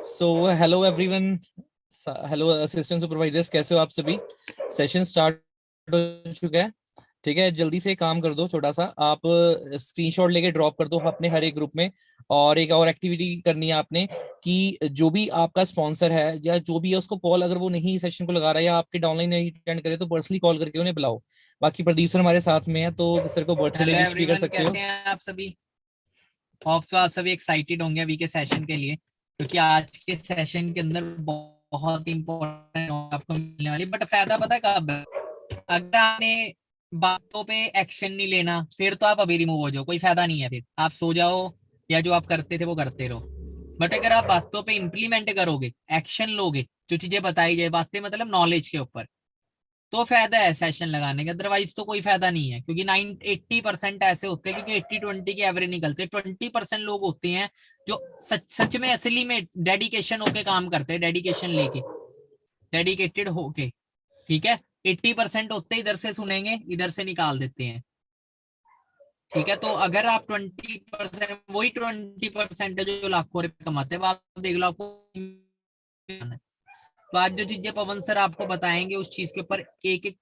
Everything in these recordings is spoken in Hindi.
So hello everyone, hello assistant supervisors, कैसे हो आप सभी। सेशन स्टार्ट हो चुका है। ठीक है, जल्दी से एक काम कर दो, छोटा सा आप स्क्रीनशॉट लेके ड्रॉप कर दो अपने हर एक ग्रुप में। और एक और एक्टिविटी करनी है आपने कि जो भी आपका स्पॉन्सर है या जो भी है उसको कॉल, अगर वो नहीं सेशन को लगा रहा है या आपके डाउनलाइन नहीं अटेंड करे तो पर्सनली कॉल करके उन्हें बुलाओ। बाकी प्रदीप सर हमारे साथ में है तो सर को बर्थडे हेलो विश भी कर एवरीवन, सकते हो। कैसे हैं आप सभी। होप्स आप सभी एक्साइटेड होंगे अभी के सेशन के लिए, क्योंकि आज के सेशन के अंदर बहुत इंपॉर्टेंट आपको मिलने वाली। बट फायदा पता है कब है? अगर आपने बातों पे एक्शन नहीं लेना, फिर तो आप अभी रिमूव हो जाओ, कोई फायदा नहीं है। फिर आप सो जाओ या जो आप करते थे वो करते रहो। बट अगर आप बातों पे इम्प्लीमेंट करोगे, एक्शन लोगे, जो चीजें बताई जाए, बातें मतलब नॉलेज के ऊपर, तो फायदा है सेशन लगाने का। अदरवाइज तो कोई फायदा नहीं है, क्योंकि 80% ऐसे होते हैं, क्योंकि 80-20 की एवरेज निकलते हैं। 20% लोग होते हैं जो सच सच में असली में डेडिकेशन होके काम करते हैं, डेडिकेशन लेके, डेडिकेटेड होके। ठीक है, 80% होते हैं इधर से सुनेंगे, इधर से निकाल देते हैं। ठीक है, तो अगर आप 20%, वही 20% है जो लाखों रुपए कमाते हैं, आप देख लो आपको। तो आज जो चीजें पवन सर आपको बताएंगे, उस चीज के ऊपर, एक एक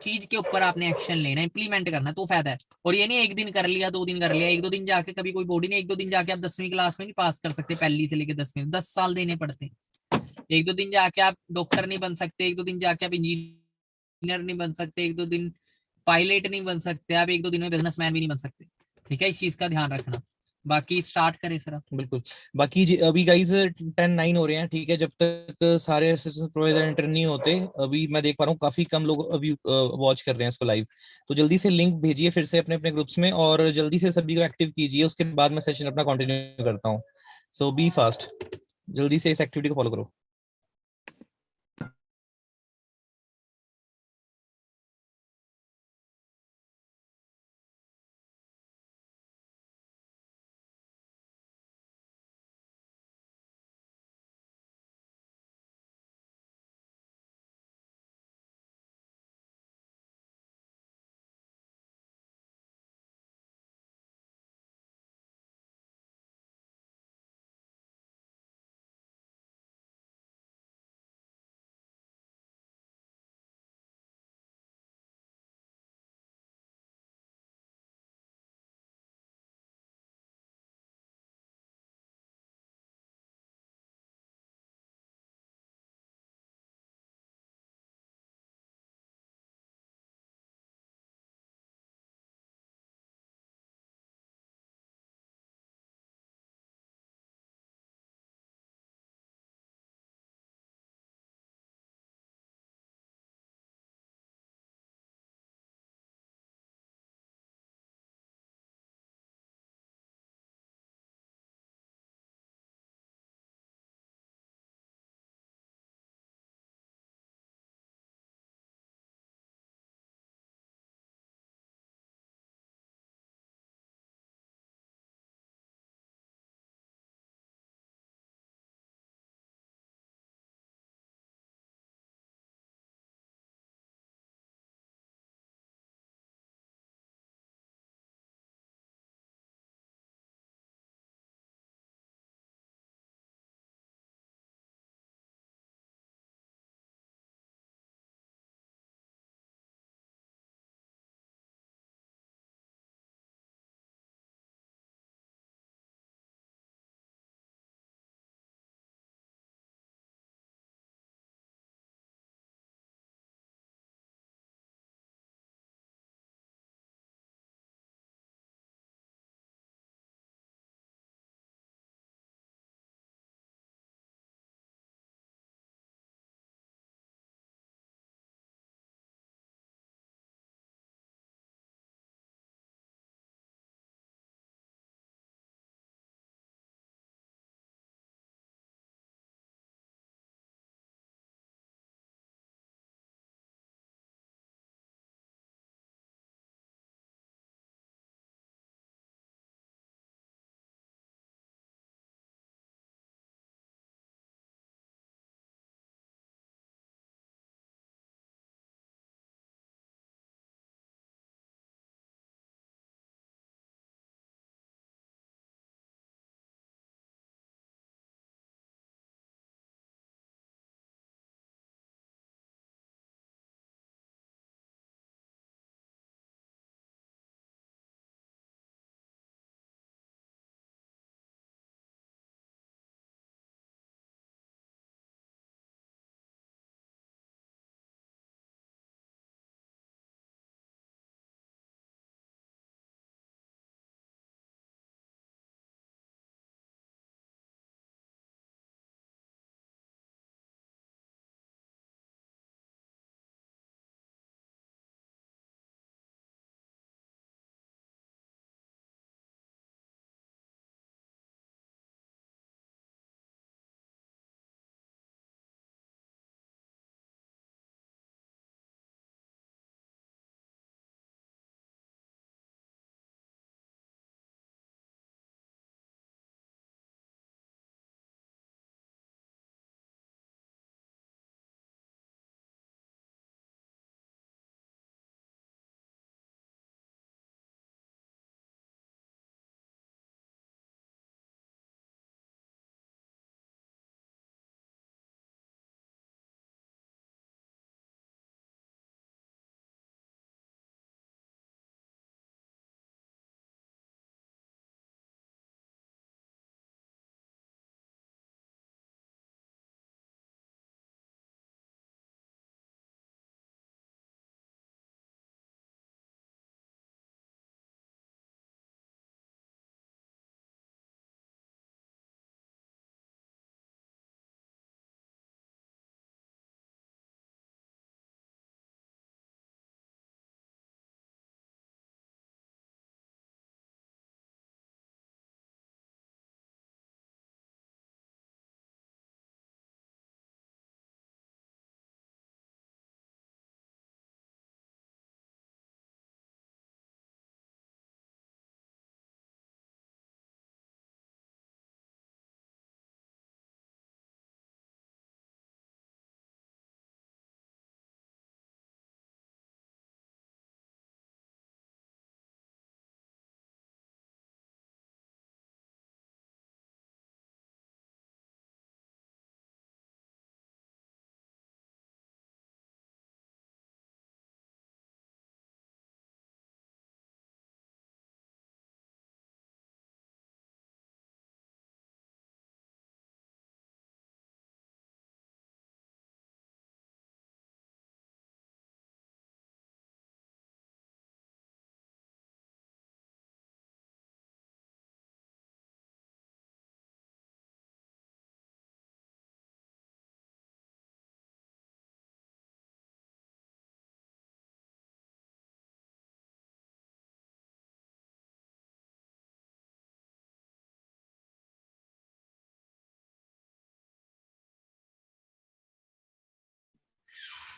चीज के ऊपर आपने एक्शन लेना है, इंप्लीमेंट करना है, तो फायदा है। और ये नहीं एक दिन कर लिया, 2 दिन कर लिया, 1-2 दिन जाके कभी कोई बॉडी नहीं, 1-2 दिन जाके आप 10वीं क्लास में नहीं पास कर सकते, पहली से लेकर 10वीं, 10 साल देने पड़ते हैं। 1-2 दिन जाके आप डॉक्टर नहीं बन सकते, 1-2 दिन जाके आप इंजीनियर नहीं बन सकते, 1-2 दिन पायलट नहीं बन सकते, आप 1-2 दिन में बिजनेसमैन भी नहीं बन सकते। ठीक है, इस चीज का ध्यान रखना। बाकी स्टार्ट करें सर आप। बिल्कुल। बाकी अभी गाइस 10-9 हो रहे हैं। ठीक है, जब तक सारे असिस्टेंट प्रोवाइजर एंटर नहीं होते, अभी मैं देख पा रहा हूँ काफी कम लोग अभी वॉच कर रहे हैं इसको लाइव। तो जल्दी से लिंक भेजिए फिर से अपने अपने ग्रुप्स में और जल्दी से सभी को एक्टिव कीजिए, उसके बाद मैं सेशन अपना कंटिन्यू करता हूँ। सो बी फास्ट, जल्दी से इस एक्टिविटी को फॉलो करो।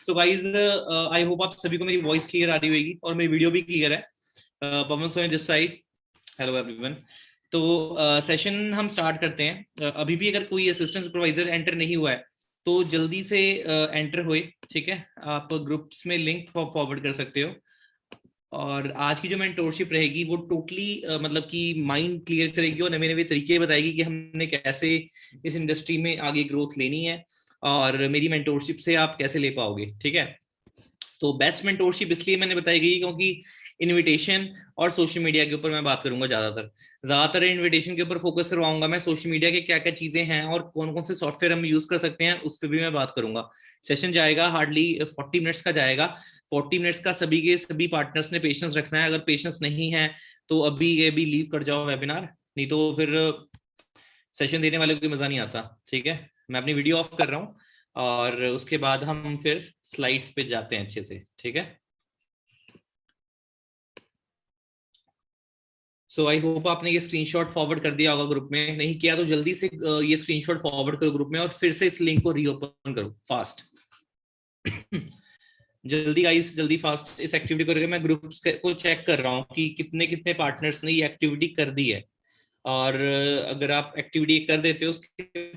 सो गाइस, आई होप आप सभी को मेरी वॉइस क्लियर आ रही होगी और मेरी वीडियो भी क्लियर है. Pawan Soni this side. Hello everyone. तो सेशन हम स्टार्ट करते हैं. अभी भी अगर कोई असिस्टेंट सुपरवाइजर एंटर नहीं हुआ है तो जल्दी से एंटर हुए. ठीक है, आप ग्रुप्स में लिंक फॉरवर्ड कर सकते हो. और आज की जो मेंटोरशिप रहेगी वो टोटली मतलब कि माइंड क्लियर करेगी और नए नए तरीके बताएगी कि हमने कैसे इस इंडस्ट्री में आगे ग्रोथ लेनी है और मेरी मेंटोरशिप से आप कैसे ले पाओगे. ठीक है, तो बेस्ट मेंटोरशिप इसलिए मैंने बताई गई क्योंकि इनविटेशन और सोशल मीडिया के ऊपर मैं बात करूंगा. ज्यादातर इनविटेशन के ऊपर फोकस करवाऊंगा मैं. सोशल मीडिया के क्या क्या चीजें हैं और कौन कौन से सॉफ्टवेयर हम यूज कर सकते हैं उस पर भी मैं बात करूंगा. सेशन जाएगा हार्डली 40 मिनट्स का जाएगा. 40 मिनट्स का सभी के सभी पार्टनर्स ने पेशेंस रखना है. अगर पेशेंस नहीं है तो अभी ये भी लीव कर जाओ वेबिनार, नहीं तो फिर सेशन देने वाले को मजा नहीं आता. ठीक है, मैं अपनी वीडियो ऑफ कर रहा हूँ और उसके बाद हम फिर स्लाइड्स पे जाते हैं अच्छे से. ठीक है, सो आई होप आपने ये स्क्रीनशॉट फॉरवर्ड कर दिया होगा ग्रुप में. नहीं किया तो जल्दी से ये स्क्रीनशॉट फॉरवर्ड करो ग्रुप में और फिर से इस लिंक को रीओपन करो फास्ट. जल्दी गाइस, जल्दी फास्ट इस एक्टिविटी को करके मैं ग्रुप्स को चेक कर रहा हूँ कि कितने कितने पार्टनर्स ने ये एक्टिविटी कर दी है. और अगर आप एक्टिविटी कर देते हो उसके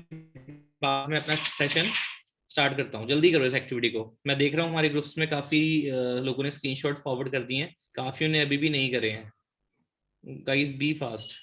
बाद मैं अपना सेशन स्टार्ट करता हूँ. जल्दी करो इस एक्टिविटी को. मैं देख रहा हूँ हमारे ग्रुप्स में काफी लोगों ने स्क्रीनशॉट फॉरवर्ड कर दिए हैं, काफियों ने अभी भी नहीं करे हैं. Guys be fast.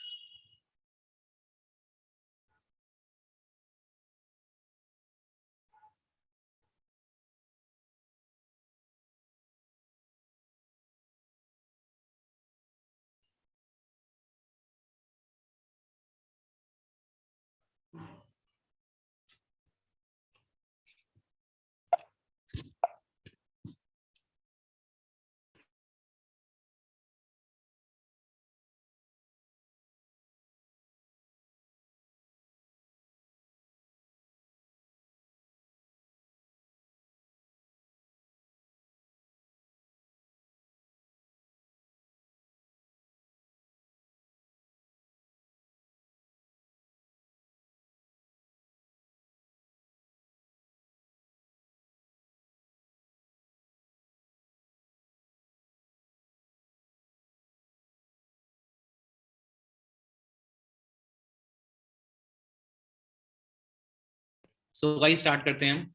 So guys start करते हैं हम.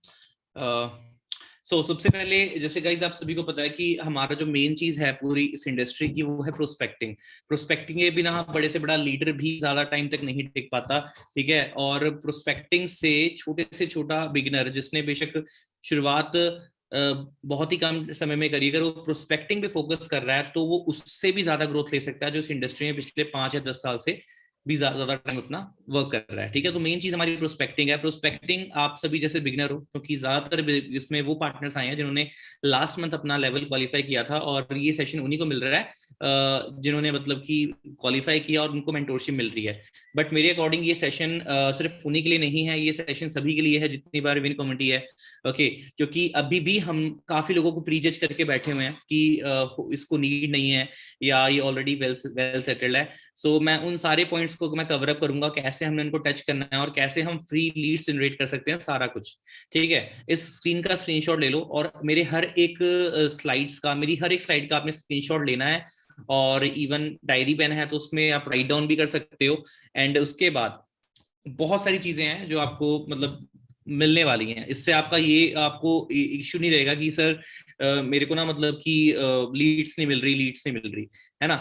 सबसे पहले जैसे गाइस आप सभी को पता है कि हमारा जो मेन चीज है पूरी इस इंडस्ट्री की वो है प्रोस्पेक्टिंग. प्रोस्पेक्टिंग के बिना बड़े से बड़ा लीडर भी ज्यादा टाइम तक नहीं टिक पाता. ठीक है, और प्रोस्पेक्टिंग से छोटा बिगिनर जिसने बेशक शुरुआत बहुत ही कम समय में करी, अगर वो प्रोस्पेक्टिंग पे फोकस कर रहा है तो वो उससे भी ज्यादा ग्रोथ ले सकता है जो इस इंडस्ट्री में पिछले 5 या 10 साल से भी ज्यादा टाइम अपना वर्क कर रहा है. ठीक है, तो मेन चीज हमारी प्रोस्पेक्टिंग है. प्रोस्पेक्टिंग आप सभी जैसे बिगिनर हो क्योंकि ज्यादातर इसमें वो पार्टनर्स आए हैं जिन्होंने लास्ट मंथ अपना लेवल क्वालिफाई किया था और ये सेशन उन्हीं को मिल रहा है जिन्होंने मतलब कि क्वालिफाई किया और उनको मेंटोरशिप मिल रही है. बट मेरे अकॉर्डिंग ये सेशन सिर्फ उन्हीं के लिए नहीं है, ये सेशन सभी के लिए है जितनी बार विन कम्युनिटी है. ओके, क्योंकि अभी भी हम काफी लोगों को प्रीजज करके बैठे हुए हैं कि इसको नीड नहीं है या ये ऑलरेडी वेल सेटल्ड है. सो मैं उन सारे पॉइंट्स को मैं कवर अप करूंगा, कैसे हमने इनको टच करना है और कैसे हम फ्री लीड्स जनरेट कर सकते हैं, सारा कुछ. ठीक है, इस स्क्रीन का स्क्रीनशॉट ले लो और मेरे हर एक मेरी हर एक स्लाइड का आपने स्क्रीनशॉट लेना है. और इवन डायरी पेन है तो उसमें आप राइट डाउन भी कर सकते हो. एंड उसके बाद बहुत सारी चीजें हैं जो आपको मतलब मिलने वाली हैं. इससे आपका ये आपको इश्यू नहीं रहेगा कि सर मेरे को ना मतलब कि लीड्स नहीं मिल रही है ना.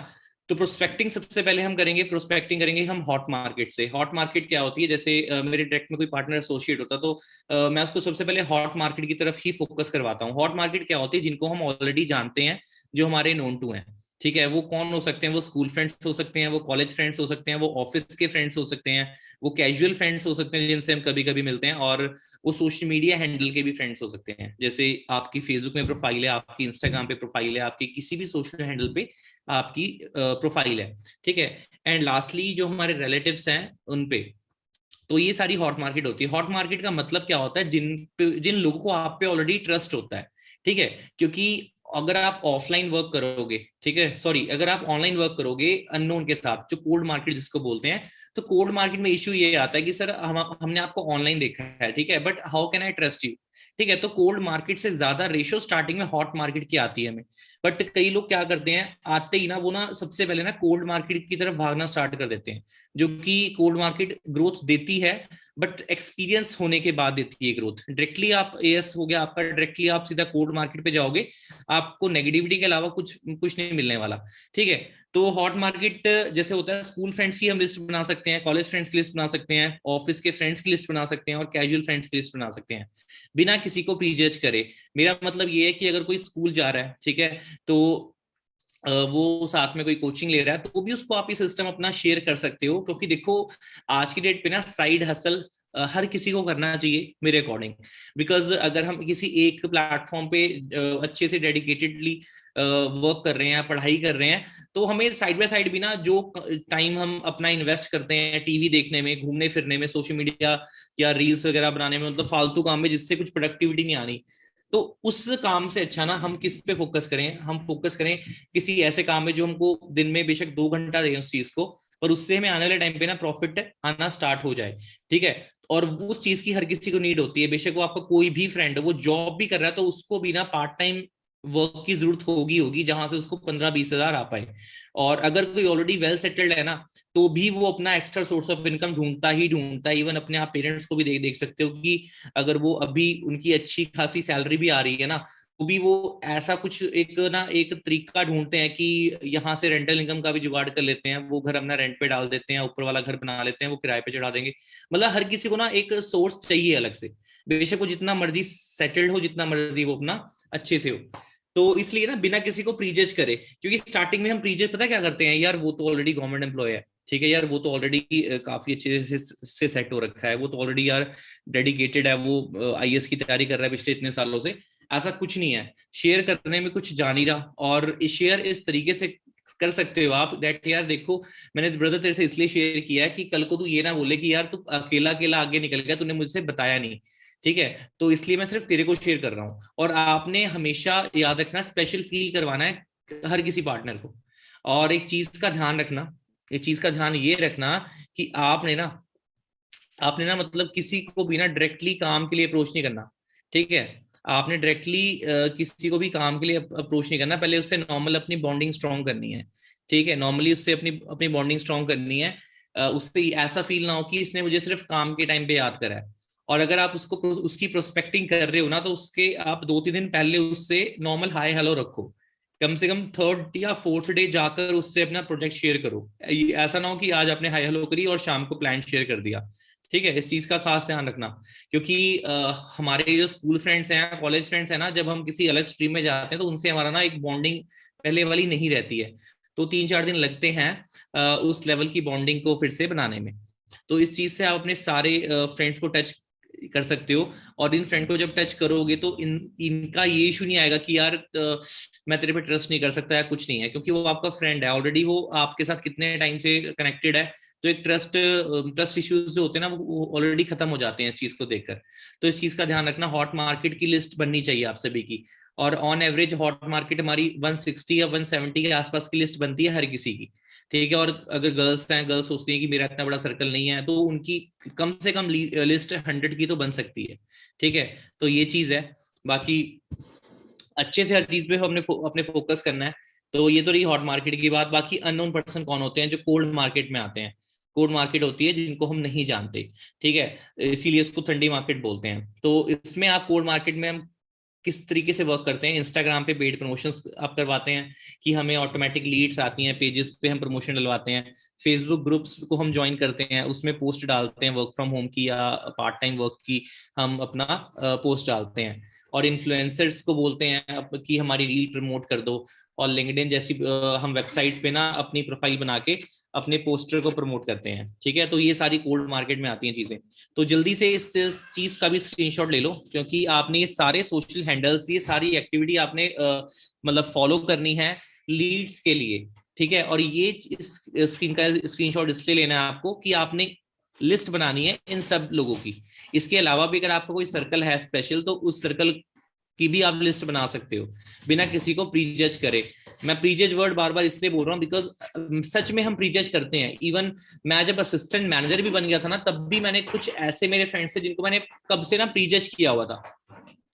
तो प्रोस्पेक्टिंग सबसे पहले हम करेंगे. प्रोस्पेक्टिंग करेंगे हम हॉट मार्केट से. हॉट मार्केट क्या होती है, जैसे मेरे डायरेक्ट में कोई पार्टनर एसोसिएट होता तो मैं उसको सबसे पहले हॉट मार्केट की तरफ ही फोकस करवाता हूँ. हॉट मार्केट क्या होती है, जिनको हम ऑलरेडी जानते हैं, जो हमारे नोन टू हैं. ठीक है, वो कौन हो सकते हैं, वो स्कूल फ्रेंड्स हो सकते हैं, वो कॉलेज फ्रेंड्स हो सकते हैं, वो ऑफिस के फ्रेंड्स हो सकते हैं, वो कैजुअल फ्रेंड्स हो सकते हैं जिनसे हम कभी कभी मिलते हैं, और वो सोशल मीडिया हैंडल के भी फ्रेंड्स हो सकते हैं. जैसे आपकी फेसबुक में प्रोफाइल है, आपकी इंस्टाग्राम पे प्रोफाइल है, आपकी किसी भी सोशल हैंडल पे आपकी प्रोफाइल है. ठीक है, एंड लास्टली जो हमारे रिलेटिव्स हैं उन पे. तो ये सारी हॉट मार्केट होती है. हॉट मार्केट का मतलब क्या होता है, जिन लोगों को आप पे ऑलरेडी ट्रस्ट होता है. ठीक है, क्योंकि अगर आप ऑफलाइन वर्क करोगे, ठीक है सॉरी, अगर आप ऑनलाइन वर्क करोगे अननोन के साथ, जो कोल्ड मार्केट जिसको बोलते हैं, तो कोल्ड मार्केट में इश्यू ये आता है कि सर हमने आपको ऑनलाइन देखा है, ठीक है, but how can I trust you. ठीक है। तो कोल्ड मार्केट से ज्यादा रेशो स्टार्टिंग में हॉट मार्केट की आती है हमें। बट कई लोग क्या करते हैं, आते ही ना वो ना सबसे पहले ना कोल्ड मार्केट की तरफ भागना स्टार्ट कर देते हैं, जो कि कोल्ड मार्केट ग्रोथ देती है बट एक्सपीरियंस होने के बाद देती है ग्रोथ। डायरेक्टली आप एएस हो गया आपका, डायरेक्टली आप सीधा कोल्ड मार्केट पे जाओगे, आपको नेगेटिविटी के अलावा कुछ कुछ नहीं मिलने वाला। ठीक है। तो हॉट मार्केट जैसे होता है, स्कूल फ्रेंड्स की हम लिस्ट बना सकते हैं, कॉलेज फ्रेंड्स की लिस्ट बना सकते हैं, ऑफिस के फ्रेंड्स की लिस्ट बना सकते हैं, और कैजुअल फ्रेंड्स की लिस्ट बना सकते हैं, बिना किसी को प्रीजज करे। मेरा मतलब ये है कि अगर कोई स्कूल जा रहा है, ठीक है, तो वो साथ में कोई कोचिंग ले रहा है, तो भी उसको आप ये सिस्टम अपना शेयर कर सकते हो। क्योंकि देखो आज की डेट पे ना साइड हसल हर किसी को करना चाहिए मेरे अकॉर्डिंग। बिकॉज अगर हम किसी एक प्लेटफॉर्म पे अच्छे से डेडिकेटेडली वर्क कर रहे हैं, पढ़ाई कर रहे हैं, तो हमें साइड बाय साइड भी ना जो टाइम हम अपना इन्वेस्ट करते हैं टीवी देखने में, घूमने फिरने में, सोशल मीडिया या रील्स वगैरह बनाने में, मतलब फालतू काम में जिससे कुछ प्रोडक्टिविटी नहीं आनी, तो उस काम से अच्छा ना हम किस पे फोकस करें, हम फोकस करें किसी ऐसे काम में जो हमको दिन में बेशक 2 घंटा दें उस चीज को, पर उससे हमें आने वाले टाइम पे ना प्रॉफिट आना स्टार्ट हो जाए। ठीक है। और उस चीज की हर किसी को नीड होती है, बेशक वो आपका कोई भी फ्रेंड है, वो जॉब भी कर रहा है, तो उसको भी ना पार्ट टाइम वर्क की जरूरत होगी होगी जहां से उसको 15-20 हजार आ पाए। और अगर कोई ऑलरेडी वेल सेटल्ड है ना, तो भी वो अपना एक्स्ट्रा सोर्स ऑफ इनकम ढूंढता ही ढूंढता है। इवन अपने आप पेरेंट्स को भी देख सकते हो कि अगर वो अभी उनकी अच्छी खासी सैलरी भी आ रही है ना, तो भी वो ऐसा कुछ एक तरीका ढूंढते हैं कि यहाँ से रेंटल इनकम का भी जुगाड़ कर लेते हैं, वो घर अपना रेंट पे डाल देते हैं, ऊपर वाला घर बना लेते हैं, वो किराए पे चढ़ा देंगे। मतलब हर किसी को ना एक सोर्स चाहिए अलग से, बेशक वो जितना मर्जी सेटल्ड हो, जितना मर्जी वो अपना अच्छे से हो। तो इसलिए ना बिना किसी को प्रीजज करे, क्योंकि स्टार्टिंग में हम प्रीजज पता क्या करते हैं, यार वो तो ऑलरेडी गवर्नमेंट एम्प्लॉय है, ठीक है यार, वो तो ऑलरेडी काफी अच्छे से सेट हो रखा है, वो तो ऑलरेडी यार डेडिकेटेड है, वो आईएएस की तैयारी कर रहा है पिछले इतने सालों से। ऐसा कुछ नहीं है, शेयर करने में कुछ जान ही रहा, और शेयर इस तरीके से कर सकते हो आप दैट यार देखो, मैंने ब्रदर तेरे से इसलिए शेयर किया है कि कल को तू ये ना बोले कि यार तू अकेला अकेला आगे निकल गया, तूने मुझसे बताया नहीं। ठीक है। तो इसलिए मैं सिर्फ तेरे को शेयर कर रहा हूँ। और आपने हमेशा याद रखना, स्पेशल फील करवाना है हर किसी पार्टनर को। और एक चीज का ध्यान रखना, एक चीज का ध्यान ये रखना कि आपने ना मतलब किसी को भी ना डायरेक्टली काम के लिए अप्रोच नहीं करना। ठीक है। आपने डायरेक्टली किसी को भी काम के लिए अप्रोच नहीं करना, पहले उससे नॉर्मल अपनी बॉन्डिंग स्ट्रॉन्ग करनी है। ठीक है। नॉर्मली उससे अपनी अपनी बॉन्डिंग स्ट्रॉन्ग करनी है। उससे ऐसा फील ना हो कि इसने मुझे सिर्फ काम के टाइम पे याद करा है। और अगर आप उसको उसकी प्रोस्पेक्टिंग कर रहे हो ना, तो उसके आप 2-3 दिन पहले उससे नॉर्मल हाय हेलो रखो। कम से कम थर्ड या फोर्थ डे जाकर उससे अपना प्रोजेक्ट शेयर करो। ऐसा ना हो कि आज आपने हाय हेलो करी और शाम को प्लान शेयर कर दिया। ठीक है। इस चीज का खास ध्यान रखना, क्योंकि हमारे जो स्कूल फ्रेंड्स हैं, कॉलेज फ्रेंड्स हैं ना, जब हम किसी अलग स्ट्रीम में जाते हैं तो उनसे हमारा ना एक बॉन्डिंग पहले वाली नहीं रहती है। तो 3-4 दिन लगते हैं उस लेवल की बॉन्डिंग को फिर से बनाने में। तो इस चीज से आप अपने सारे फ्रेंड्स को टच कर सकते हो। और इन फ्रेंड को जब टच करोगे तो इनका ये इशू नहीं आएगा कि यार मैं तेरे पे ट्रस्ट नहीं कर सकता, या कुछ नहीं है, क्योंकि वो आपका फ्रेंड है ऑलरेडी, वो आपके साथ कितने टाइम से कनेक्टेड है। तो एक ट्रस्ट इश्यूज जो होते हैं ना, वो ऑलरेडी खत्म हो जाते हैं इस चीज को देखकर। तो इस चीज का ध्यान रखना, हॉट मार्केट की लिस्ट बननी चाहिए आप सभी की। और ऑन एवरेज हॉट मार्केट हमारी 160 या 170 के आसपास की लिस्ट बनती है हर किसी की। ठीक है। और अगर गर्ल्स हैं, गर्ल्स सोचती हैं कि मेरा इतना बड़ा सर्कल नहीं है, तो उनकी कम से कम लिस्ट 100 की तो बन सकती है। ठीक है। तो ये चीज है। बाकी अच्छे से हर चीज पे हमने अपने फोकस करना है। तो ये तो रही हॉट मार्केट की बात। बाकी अननोन पर्सन कौन होते हैं, जो कोल्ड मार्केट में आते हैं। कोल्ड मार्केट होती है जिनको हम नहीं जानते। ठीक है। इसीलिए इसको ठंडी मार्केट बोलते हैं। तो इसमें आप कोल्ड मार्केट में हम किस तरीके से वर्क करते हैं, इंस्टाग्राम पे पेड प्रमोशंस आप करवाते हैं कि हमें ऑटोमेटिक लीड्स आती हैं, पेजेस पे हम प्रमोशन डलवाते हैं, फेसबुक ग्रुप्स को हम ज्वाइन करते हैं, उसमें पोस्ट डालते हैं वर्क फ्रॉम होम की या पार्ट टाइम वर्क की, हम अपना पोस्ट डालते हैं। और इन्फ्लुएंसर्स को बोलते हैं कि हमारी रील प्रमोट कर दो। और लिंक्डइन जैसी हम वेबसाइट्स पे ना अपनी प्रोफाइल बना के अपने पोस्टर को प्रमोट करते हैं। ठीक है। तो ये सारी कोल्ड मार्केट में आती हैं चीजें। तो जल्दी से इस चीज का भी स्क्रीनशॉट ले लो, क्योंकि आपने ये सारे सोशल हैंडल्स, ये सारी एक्टिविटी आपने मतलब फॉलो करनी है लीड्स के लिए। ठीक है। और ये इस स्क्रीन का स्क्रीनशॉट इसलिए लेना है आपको कि आपने लिस्ट बनानी है इन सब लोगों की। इसके अलावा भी अगर आपका कोई सर्कल है स्पेशल, तो उस सर्कल की भी आप लिस्ट बना सकते हो बिना किसी को प्रीजज करे। मैं प्रीजज वर्ड बार बार इसलिए बोल रहा हूँ बिकॉज सच में हम प्रीजज करते हैं। इवन मैं जब असिस्टेंट मैनेजर भी बन गया था ना, तब भी मैंने कुछ ऐसे मेरे फ्रेंड्स से जिनको मैंने कब से ना प्रीजज किया हुआ था।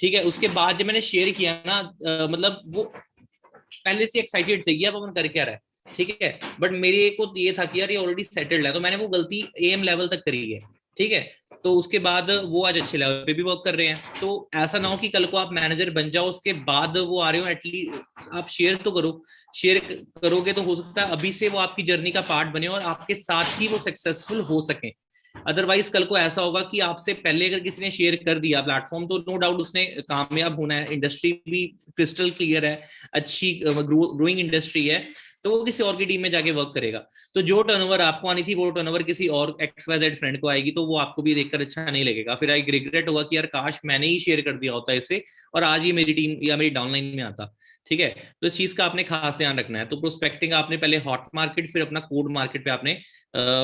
ठीक है, उसके बाद जब मैंने शेयर किया ना मतलब वो पहले से एक्साइटेड थे कि अब अपन कर क्या रहा है, ठीक है, बट मेरे को ये था कि यार ये ऑलरेडी सेटल्ड है, तो मैंने वो गलती एम लेवल तक करी है, ठीक है। तो उसके बाद वो आज अच्छे लेवल पे भी वर्क कर रहे हैं। तो ऐसा ना हो कि कल को आप मैनेजर बन जाओ उसके बाद वो आ रहे हो, एटलीस्ट आप शेयर तो करो। शेयर करोगे तो हो सकता है अभी से वो आपकी जर्नी का पार्ट बने और आपके साथ ही वो सक्सेसफुल हो सके। अदरवाइज कल को ऐसा होगा कि आपसे पहले अगर किसी ने शेयर कर दिया प्लेटफॉर्म, तो नो डाउट उसने कामयाब होना है, इंडस्ट्री भी क्रिस्टल क्लियर है, अच्छी ग्रोइंग इंडस्ट्री है, तो वो किसी और की टीम में जाके वर्क करेगा। तो जो टर्नओवर आपको आनी थी वो टर्नओवर किसी और XYZ फ्रेंड को आएगी, तो वो आपको भी देखकर अच्छा नहीं लगेगा, फिर एक रिग्रेट होगा कि यार काश मैंने ही शेयर कर दिया होता इसे और आज ये मेरी टीम या मेरी डाउनलाइन में आता। ठीक है, तो इस चीज का आपने खास ध्यान रखना है। तो प्रोस्पेक्टिंग आपने पहले हॉट मार्केट फिर अपना कोल्ड मार्केट पे आपने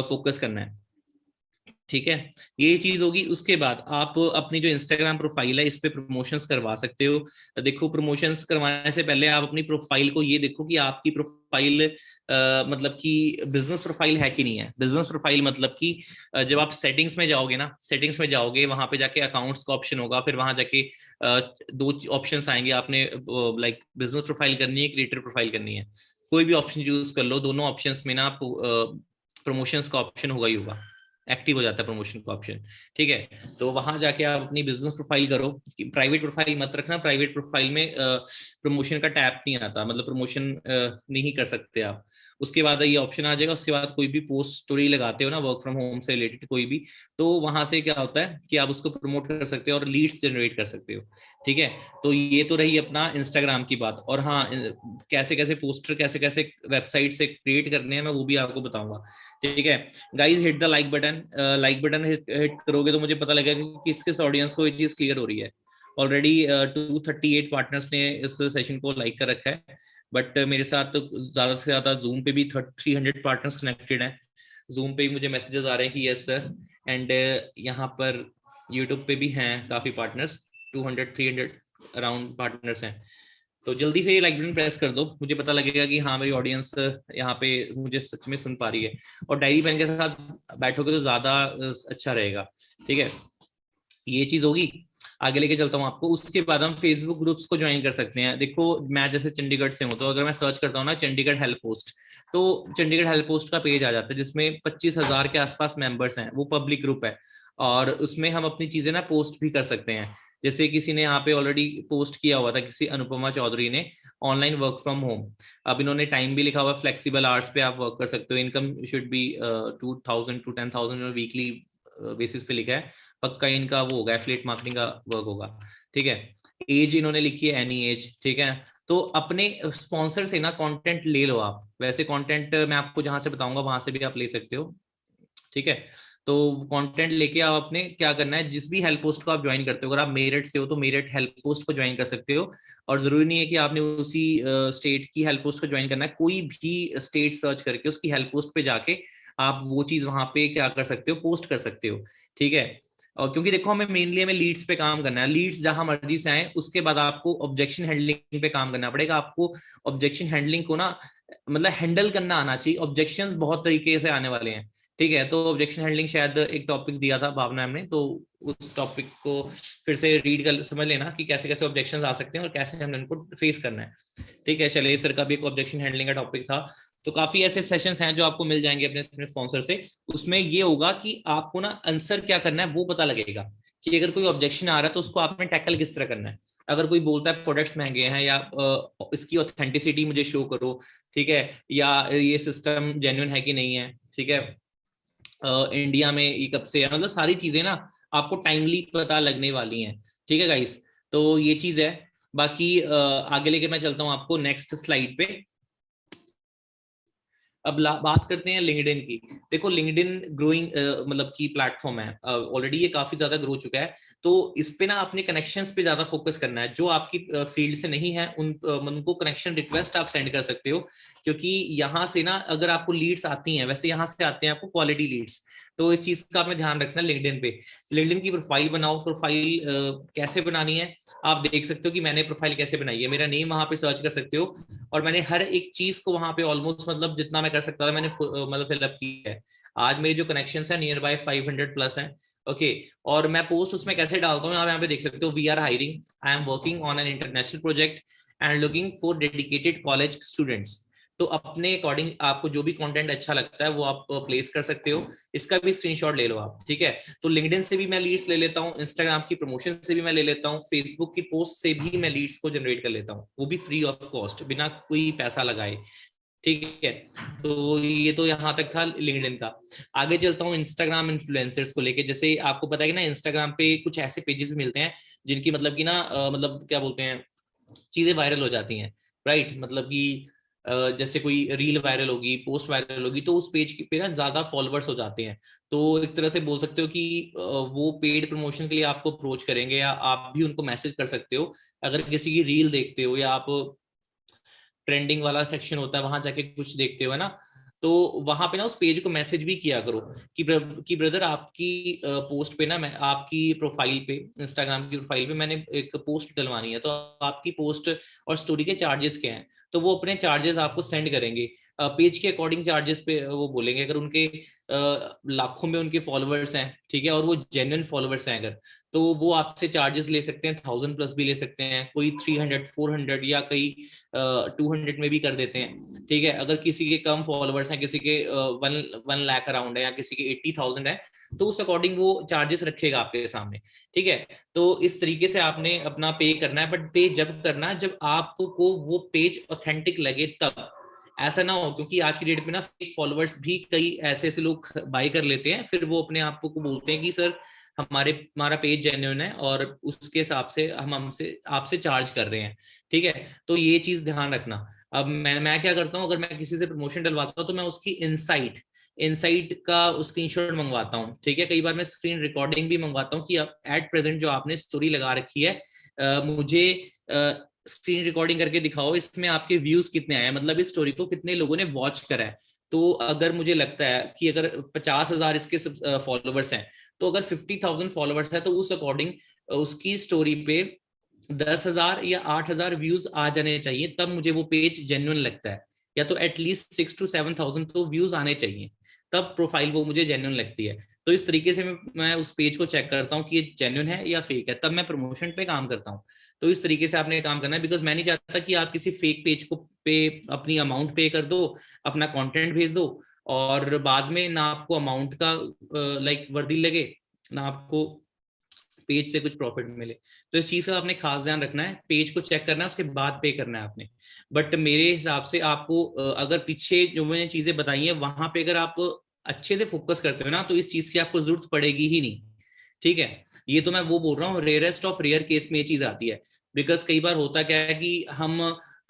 फोकस करना है। ठीक है, ये चीज होगी। उसके बाद आप अपनी जो इंस्टाग्राम प्रोफाइल है इस पे प्रमोशंस करवा सकते हो। देखो, प्रमोशंस करवाने से पहले आप अपनी प्रोफाइल को ये देखो कि आपकी प्रोफाइल मतलब कि बिजनेस प्रोफाइल है कि नहीं है। बिजनेस प्रोफाइल मतलब कि जब आप सेटिंग्स में जाओगे ना, सेटिंग्स में जाओगे, वहां पे जाके अकाउंट्स का ऑप्शन होगा, फिर वहां जाके दो ऑप्शंस आएंगे, आपने लाइक बिजनेस प्रोफाइल करनी है, क्रिएटर प्रोफाइल करनी है, कोई भी ऑप्शन यूज कर लो। दोनों ऑप्शंस में ना प्रमोशंस का ऑप्शन होगा ही होगा, एक्टिव हो जाता है प्रमोशन का ऑप्शन। ठीक है, तो वहां जाके आप अपनी बिजनेस प्रोफाइल करो। प्राइवेट प्रोफाइल मत रखना, प्राइवेट प्रोफाइल में प्रमोशन का टैब नहीं आता, मतलब प्रमोशन नहीं कर सकते आप। उसके बाद ये ऑप्शन आ जाएगा। उसके बाद कोई भी पोस्ट स्टोरी लगाते हो ना वर्क फ्रॉम होम से रिलेटेड कोई भी, तो वहां से क्या होता है कि आप उसको प्रमोट कर सकते हो और लीड्स जनरेट कर सकते हो। ठीक है, तो ये तो रही अपना इंस्टाग्राम की बात। और हाँ, कैसे कैसे पोस्टर, कैसे कैसे वेबसाइट से क्रिएट करने हैं, मैं वो भी आपको बताऊंगा। ठीक है guys, hit the like button. Like button hit करोगे तो मुझे पता लगेगा कि किस किस ऑडियंस को ये चीज क्लियर हो रही है। ऑलरेडी 238 पार्टनर्स ने इस सेशन को लाइक कर रखा है, बट मेरे साथ तो ज्यादा से ज्यादा जूम पे भी 300 पार्टनर्स कनेक्टेड हैं। जूम पे भी मुझे मैसेजेस आ रहे हैं कि यस सर, एंड यहाँ पर यूट्यूब पे भी हैं काफी पार्टनर्स, 200-300 अराउंड पार्टनर्स हैं। तो जल्दी से ये लाइक बटन प्रेस कर दो, मुझे पता लगेगा कि हाँ मेरी ऑडियंस यहाँ पे मुझे सच में सुन पा रही है। और डायरी पेन के साथ बैठोगे तो ज्यादा अच्छा रहेगा। ठीक है, ये चीज होगी। आगे लेके चलता हूँ आपको। उसके बाद हम फेसबुक ग्रुप्स को ज्वाइन कर सकते हैं। देखो, मैं जैसे चंडीगढ़ से हूँ, तो अगर मैं सर्च करता हूँ ना चंडीगढ़ हेल्प पोस्ट, तो चंडीगढ़ हेल्प पोस्ट का पेज आ जाता है जिसमें 25,000 के आसपास मेंबर्स हैं। वो पब्लिक ग्रुप है और उसमें हम अपनी चीजें ना पोस्ट भी कर सकते हैं। जैसे किसी ने यहाँ पे ऑलरेडी पोस्ट किया हुआ था, किसी अनुपमा चौधरी ने, ऑनलाइन वर्क फ्रॉम होम। अब इन्होंने टाइम भी लिखा हुआ, फ्लेक्सिबल आवर्स पे आप वर्क कर सकते हो, income should be 2,000 to 10,000 weekly basis पे लिखा है। पक्का इनका वो होगा, एफिलिएट मार्केटिंग का वर्क होगा। ठीक है, एज इन्होंने लिखी है एनी एज। ठीक है, तो अपने स्पॉन्सर से ना कंटेंट ले लो आप। वैसे कंटेंट मैं आपको जहां से बताऊंगा वहां से भी आप ले सकते हो। ठीक है, तो कंटेंट लेके आप अपने क्या करना है, जिस भी हेल्प पोस्ट को आप ज्वाइन करते हो, अगर आप मेरिट से हो तो मेरिट हेल्प पोस्ट को ज्वाइन कर सकते हो। और जरूरी नहीं है कि आपने उसी स्टेट की हेल्प पोस्ट को ज्वाइन करना है, कोई भी स्टेट सर्च करके उसकी हेल्प पोस्ट पे जाके आप वो चीज वहां पे क्या कर सकते हो, पोस्ट कर सकते हो। ठीक है, और क्योंकि देखो हमें लीड्स पे काम करना है, लीड्स जहां मर्जी से आए। उसके बाद आपको ऑब्जेक्शन हैंडलिंग पे काम करना पड़ेगा। आपको ऑब्जेक्शन हैंडलिंग को ना मतलब हैंडल करना आना चाहिए। ऑब्जेक्शंस बहुत तरीके से आने वाले हैं। ठीक है, तो ऑब्जेक्शन हैंडलिंग शायद एक टॉपिक दिया था भावना ने, तो उस टॉपिक को फिर से रीड कर समझ लेना कि कैसे कैसे ऑब्जेक्शंस आ सकते हैं और कैसे हमें उनको फेस करना है। ठीक है, शैलेश सर का भी एक ऑब्जेक्शन हैंडलिंग का टॉपिक था। तो काफी ऐसे सेशंस हैं जो आपको मिल जाएंगे अपने अपने स्पॉन्सर से। उसमें ये होगा कि आपको ना आंसर क्या करना है वो पता लगेगा, कि अगर कोई ऑब्जेक्शन आ रहा है तो उसको आपने टैकल किस तरह करना है। अगर कोई बोलता है प्रोडक्ट्स महंगे हैं या इसकी ऑथेंटिसिटी मुझे शो करो, ठीक है, या ये सिस्टम जेन्युइन है कि नहीं है, ठीक है, इंडिया में ये कब से है, मतलब सारी चीजें ना आपको टाइमली पता लगने वाली हैं। ठीक है गाइस, तो ये चीज है। बाकी आगे लेके मैं चलता हूँ आपको नेक्स्ट स्लाइड पे। अब बात करते हैं लिंक्डइन की। देखो, लिंक्डइन ग्रोइंग मतलब की प्लेटफॉर्म है, ऑलरेडी ये काफी ज्यादा ग्रो चुका है। तो इस पे ना अपने कनेक्शंस पे ज्यादा फोकस करना है। जो आपकी फील्ड से नहीं है उनको कनेक्शन रिक्वेस्ट आप सेंड कर सकते हो, क्योंकि यहाँ से ना अगर आपको लीड्स आती हैं, वैसे यहाँ से आते हैं आपको क्वालिटी लीड्स। तो इस चीज का आपने ध्यान रखना लिंक्डइन पे। लिंक्डइन की प्रोफाइल बनाओ। प्रोफाइल कैसे बनानी है आप देख सकते हो कि मैंने प्रोफाइल कैसे बनाई है। मेरा नेम वहां पे सर्च कर सकते हो और मैंने हर एक चीज को वहां पे ऑलमोस्ट मतलब जितना मैं कर सकता था मैंने मतलब फिलअप की है। आज मेरे जो कनेक्शन है नियर बाय 500 प्लस हैं ओके और मैं पोस्ट उसमें कैसे डालता हूँ, आप यहाँ पे देख सकते हो, we are hiring, I am working on an international project and looking for dedicated college students. तो अपने अकॉर्डिंग आपको जो भी कंटेंट अच्छा लगता है वो आप प्लेस कर सकते हो। इसका भी स्क्रीनशॉट ले लो आप, ठीक है। तो लिंक्डइन से भी मैं लीड्स ले लेता हूँ, इंस्टाग्राम की प्रमोशन से भी मैं ले लेता हूँ, फेसबुक की पोस्ट से भी मैं लीड्स को जनरेट कर लेता हूँ, वो भी फ्री ऑफ कॉस्ट, बिना कोई पैसा लगाए, ठीक है। तो ये तो यहाँ तक था लिंक्डइन का। आगे चलता हूँ इंस्टाग्राम इन्फ्लुएंसर्स को लेके। जैसे आपको पता है कि ना इंस्टाग्राम पे कुछ ऐसे पेजेस भी मिलते हैं जिनकी मतलब कि ना मतलब क्या बोलते हैं, चीजें वायरल हो जाती हैं, राइट। मतलब कि जैसे कोई रील वायरल होगी, पोस्ट वायरल होगी, तो उस पेज पे ना ज्यादा फॉलोअर्स हो जाते हैं। तो एक तरह से बोल सकते हो कि वो पेड प्रमोशन के लिए आपको अप्रोच करेंगे, या आप भी उनको मैसेज कर सकते हो। अगर किसी की रील देखते हो या आप ट्रेंडिंग वाला सेक्शन होता है वहां जाके कुछ देखते हो, है ना, तो वहां पे ना उस पेज को मैसेज भी किया करो कि ब्रदर आपकी पोस्ट पे ना, मैं आपकी प्रोफाइल पे, इंस्टाग्राम की प्रोफाइल पे मैंने एक पोस्ट डलवानी है, तो आपकी पोस्ट और स्टोरी के चार्जेस क्या हैं। तो वो अपने चार्जेस आपको सेंड करेंगे, पेज के अकॉर्डिंग चार्जेस पे वो बोलेंगे। अगर उनके लाखों में उनके फॉलोअर्स हैं, ठीक है, और वो जेन्युइन फॉलोअर्स हैं अगर, तो वो आपसे चार्जेस ले सकते हैं, 1000+ भी ले सकते हैं, कोई 300 400 या कई 200 में भी कर देते हैं, ठीक है। अगर किसी के कम फॉलोअर्स हैं, किसी के 1 लाख अराउंड है, या किसी के 80,000 है, तो उस अकॉर्डिंग वो चार्जेस रखेगा आपके सामने, ठीक है। तो इस तरीके से आपने अपना पे करना है, बट पे जब करना है जब आपको वो पेज ऑथेंटिक लगे तब। ऐसा ना हो, क्योंकि आज की डेट में ना फेक फॉलोअर्स भी कई ऐसे ऐसे लोग बाय कर लेते हैं, फिर वो अपने आप को बोलते हैं कि सर हमारा पेज जेन्युइन है और उसके हिसाब से हम हमसे आपसे चार्ज कर रहे हैं, ठीक है। तो ये चीज ध्यान रखना। अब मैं क्या करता हूँ, अगर मैं किसी से प्रमोशन डलवाता हूँ तो मैं उसकी इनसाइट इनसाइट का स्क्रीनशॉट मंगवाता हूँ, ठीक है। कई बार मैं स्क्रीन रिकॉर्डिंग भी मंगवाता हूँ कि एट प्रेजेंट जो आपने स्टोरी लगा रखी है, मुझे स्क्रीन रिकॉर्डिंग करके दिखाओ, इसमें आपके व्यूज कितने आए हैं, मतलब इस स्टोरी को कितने लोगों ने वॉच करा है। तो अगर मुझे लगता है कि अगर 50,000 इसके फॉलोवर्स हैं, तो अगर 50,000 फॉलोवर्स है, तो उस अकॉर्डिंग उसकी स्टोरी पे 10,000 या 8,000 व्यूज आ जाने चाहिए, तब मुझे वो पेज जेन्युइन लगता है। या तो एटलीस्ट 6 to 7,000 तो व्यूज आने चाहिए, तब प्रोफाइल वो मुझे जेन्युइन लगती है। तो इस तरीके से मैं उस पेज को चेक करता हूँ कि ये जेन्युइन है या फेक है, तब मैं प्रमोशन पे काम करता हूँ। तो इस तरीके से आपने काम करना है, बिकॉज मैं नहीं चाहता कि आप किसी फेक पेज को पे अपनी अमाउंट पे कर दो, अपना कंटेंट भेज दो, और बाद में ना आपको अमाउंट का लाइक वर्दी लगे, ना आपको पेज से कुछ प्रॉफिट मिले। तो इस चीज का आपने खास ध्यान रखना है, पेज को चेक करना है, उसके बाद पे करना है आपने। बट मेरे हिसाब से आपको अगर पीछे जो मैंने चीजें बताई हैं वहां पे अगर आप अच्छे से फोकस करते हो ना, तो इस चीज की आपको जरूरत पड़ेगी ही नहीं, ठीक है। ये तो मैं वो बोल रहा हूँ, रेयरेस्ट ऑफ रेयर केस में ये चीज आती है। बिकॉज कई बार होता क्या है कि हम